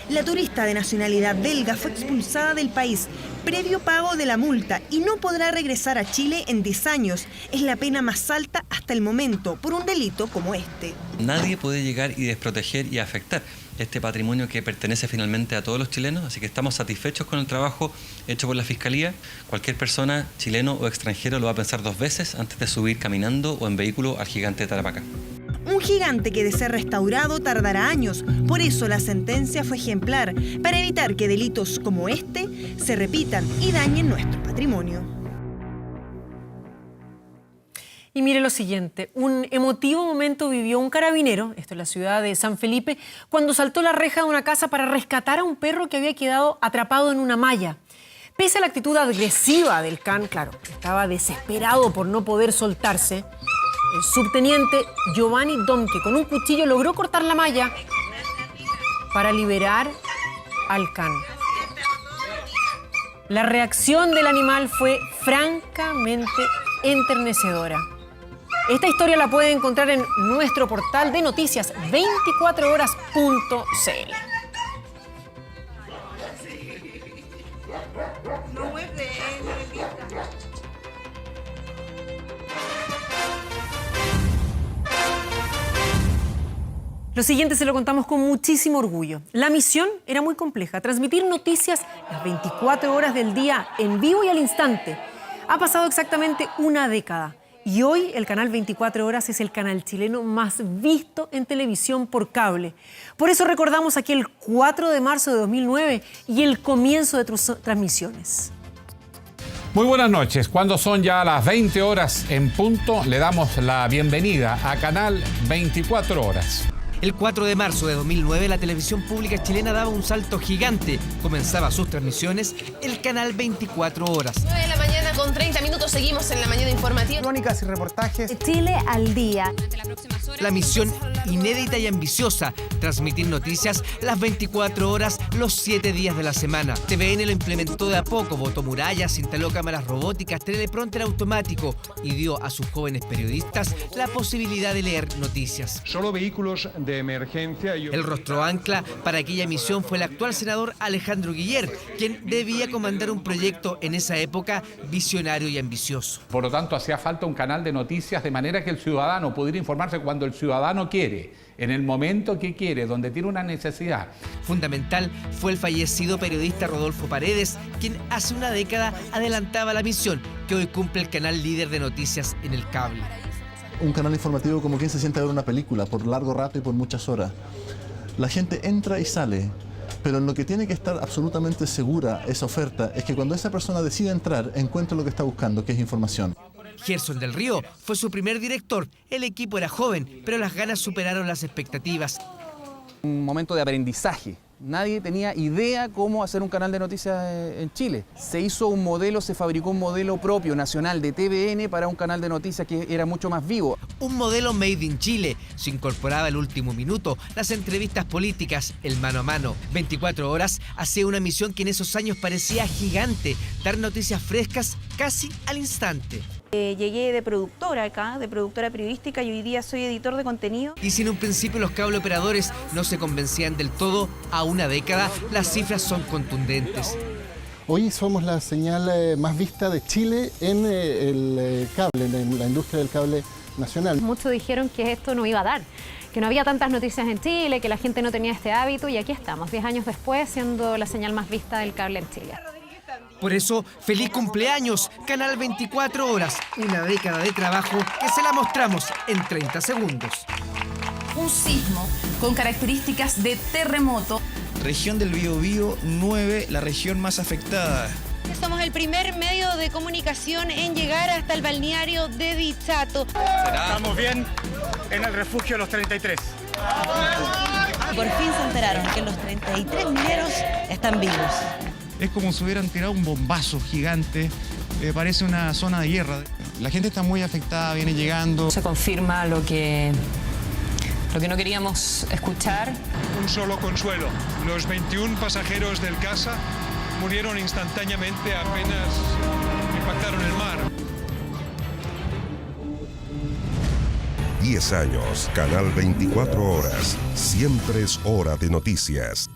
Speaker 2: La turista de nacionalidad belga fue expulsada del país previo pago de la multa y no podrá regresar a Chile en 10 años. Es la pena más alta hasta el momento por un delito como este.
Speaker 6: Nadie puede llegar y desproteger y afectar este patrimonio que pertenece finalmente a todos los chilenos, así que estamos satisfechos con el trabajo hecho por la Fiscalía. Cualquier persona, chileno o extranjero, lo va a pensar 2 veces antes de subir caminando o en vehículo al gigante de Tarapacá.
Speaker 2: Un gigante que de ser restaurado tardará años, por eso la sentencia fue ejemplar, para evitar que delitos como este se repitan y dañen nuestro patrimonio.
Speaker 1: Y mire lo siguiente, un emotivo momento vivió un carabinero, esto es la ciudad de San Felipe, cuando saltó la reja de una casa para rescatar a un perro que había quedado atrapado en una malla. Pese a la actitud agresiva del can, claro, estaba desesperado por no poder soltarse, el subteniente Giovanni Domke con un cuchillo logró cortar la malla para liberar al can. La reacción del animal fue francamente enternecedora. Esta historia la puede encontrar en nuestro portal de noticias 24horas.cl. Lo siguiente se lo contamos con muchísimo orgullo. La misión era muy compleja, transmitir noticias las 24 horas del día en vivo y al instante. Ha pasado exactamente una década y hoy el canal 24 Horas es el canal chileno más visto en televisión por cable. Por eso recordamos aquí el 4 de marzo de 2009 y el comienzo de transmisiones.
Speaker 11: Muy buenas noches. Cuando son ya las 20 horas en punto, le damos la bienvenida a Canal 24 Horas.
Speaker 21: El 4 de marzo de 2009, la televisión pública chilena daba un salto gigante. Comenzaba sus transmisiones el canal 24 Horas.
Speaker 23: 9 de la mañana con 30 minutos, seguimos en la mañana informativa.
Speaker 21: Crónicas y reportajes.
Speaker 23: Chile al día.
Speaker 21: La misión inédita y ambiciosa, transmitir noticias las 24 horas, los 7 días de la semana. TVN lo implementó de a poco, botó murallas, instaló cámaras robóticas, teleprompter automático y dio a sus jóvenes periodistas la posibilidad de leer noticias.
Speaker 24: Solo vehículos de emergencia.
Speaker 21: El rostro ancla para aquella misión fue el actual senador Alejandro Guiller, quien debía comandar un proyecto en esa época visionario y ambicioso.
Speaker 11: Por lo tanto, hacía falta un canal de noticias de manera que el ciudadano pudiera informarse cuando el ciudadano quiere, en el momento que quiere, donde tiene una necesidad.
Speaker 21: Fundamental fue el fallecido periodista Rodolfo Paredes, quien hace una década adelantaba la misión que hoy cumple el canal líder de noticias en el cable.
Speaker 30: Un canal informativo como quien se sienta a ver una película por largo rato y por muchas horas. La gente entra y sale, pero en lo que tiene que estar absolutamente segura esa oferta es que cuando esa persona decide entrar, encuentre lo que está buscando, que es información.
Speaker 21: Gerson del Río fue su primer director. El equipo era joven, pero las ganas superaron las expectativas.
Speaker 31: Un momento de aprendizaje. Nadie tenía idea cómo hacer un canal de noticias en Chile. Se hizo un modelo, se fabricó un modelo propio, nacional, de TVN para un canal de noticias que era mucho más vivo.
Speaker 21: Un modelo made in Chile. Se incorporaba el último minuto, las entrevistas políticas, el mano a mano. 24 Horas hacía una misión que en esos años parecía gigante, dar noticias frescas casi al instante.
Speaker 7: Llegué de productora acá, de productora periodística, y hoy día soy editor de contenido.
Speaker 21: Y si en un principio los cable operadores no se convencían del todo, a una década las cifras son contundentes.
Speaker 8: Hoy somos la señal más vista de Chile en el cable, en la industria del cable nacional.
Speaker 9: Muchos dijeron que esto no iba a dar, que no había tantas noticias en Chile, que la gente no tenía este hábito, y aquí estamos, 10 años después, siendo la señal más vista del cable en Chile.
Speaker 21: Por eso, feliz cumpleaños, Canal 24 Horas, una década de trabajo que se la mostramos en 30 segundos.
Speaker 12: Un sismo con características de terremoto.
Speaker 13: Región del Biobío 9, la región más afectada.
Speaker 14: Somos el primer medio de comunicación en llegar hasta el balneario de Dichato.
Speaker 15: Estamos bien en el refugio de los 33.
Speaker 16: Por fin se enteraron que los 33 mineros están vivos.
Speaker 17: Es como si hubieran tirado un bombazo gigante, parece una zona de guerra. La gente está muy afectada, viene llegando.
Speaker 22: Se confirma lo que no queríamos escuchar.
Speaker 24: Un solo consuelo, los 21 pasajeros del Casa murieron instantáneamente apenas impactaron el mar.
Speaker 27: 10 años, Canal 24 Horas, siempre es hora de noticias.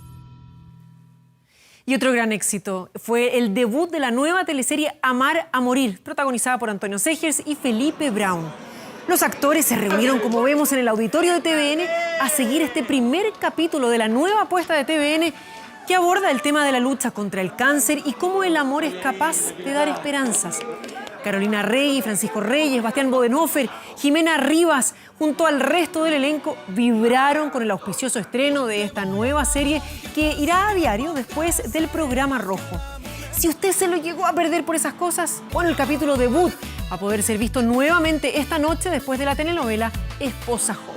Speaker 1: Y otro gran éxito fue el debut de la nueva teleserie Amar a Morir, protagonizada por Antonio Segers y Felipe Brown. Los actores se reunieron, como vemos, en el auditorio de TVN a seguir este primer capítulo de la nueva apuesta de TVN que aborda el tema de la lucha contra el cáncer y cómo el amor es capaz de dar esperanzas. Carolina Rey, Francisco Reyes, Bastián Bodenhofer, Jimena Rivas, junto al resto del elenco, vibraron con el auspicioso estreno de esta nueva serie que irá a diario después del programa rojo. Si usted se lo llegó a perder por esas cosas, bueno, el capítulo debut va a poder ser visto nuevamente esta noche después de la telenovela Esposa Joven.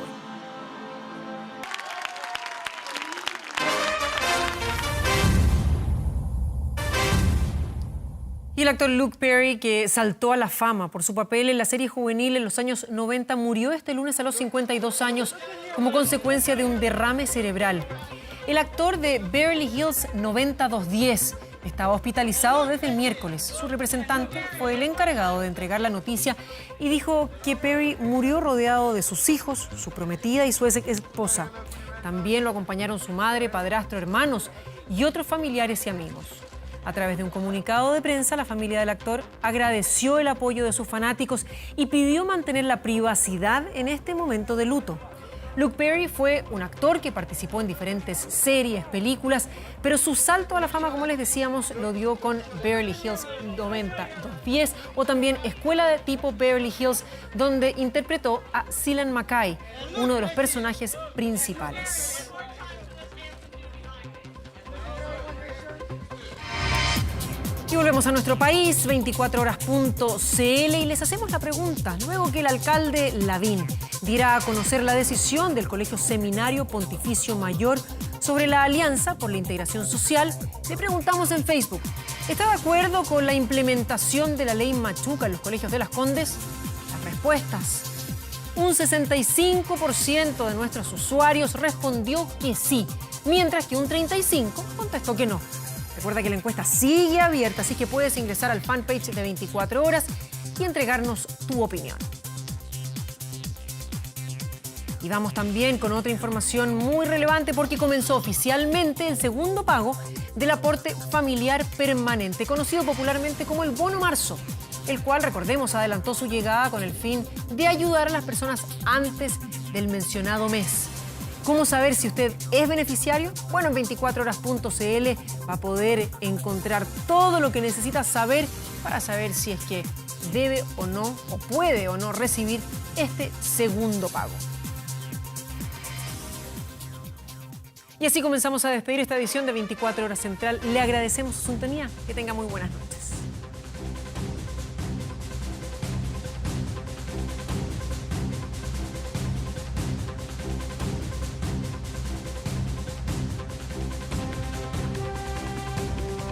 Speaker 1: Y el actor Luke Perry, que saltó a la fama por su papel en la serie juvenil en los años 90, murió este lunes a los 52 años como consecuencia de un derrame cerebral. El actor de Beverly Hills 90210 estaba hospitalizado desde el miércoles. Su representante fue el encargado de entregar la noticia y dijo que Perry murió rodeado de sus hijos, su prometida y su ex esposa. También lo acompañaron su madre, padrastro, hermanos y otros familiares y amigos. A través de un comunicado de prensa, la familia del actor agradeció el apoyo de sus fanáticos y pidió mantener la privacidad en este momento de luto. Luke Perry fue un actor que participó en diferentes series, películas, pero su salto a la fama, como les decíamos, lo dio con Beverly Hills 90210 o también Escuela de Tipo Beverly Hills, donde interpretó a Cillian McKay, uno de los personajes principales. Y volvemos a nuestro país, 24horas.cl, y les hacemos la pregunta. Luego que el alcalde Lavín diera a conocer la decisión del Colegio Seminario Pontificio Mayor sobre la Alianza por la Integración Social, le preguntamos en Facebook, ¿está de acuerdo con la implementación de la ley Machuca en los colegios de Las Condes? Las respuestas. Un 65% de nuestros usuarios respondió que sí, mientras que un 35% contestó que no. Recuerda que la encuesta sigue abierta, así que puedes ingresar al fanpage de 24 horas y entregarnos tu opinión. Y vamos también con otra información muy relevante porque comenzó oficialmente el segundo pago del aporte familiar permanente, conocido popularmente como el Bono Marzo, el cual, recordemos, adelantó su llegada con el fin de ayudar a las personas antes del mencionado mes. ¿Cómo saber si usted es beneficiario? Bueno, en 24horas.cl va a poder encontrar todo lo que necesita saber para saber si es que debe o no, o puede o no recibir este segundo pago. Y así comenzamos a despedir esta edición de 24 Horas Central. Le agradecemos su sintonía. Que tenga muy buenas noches.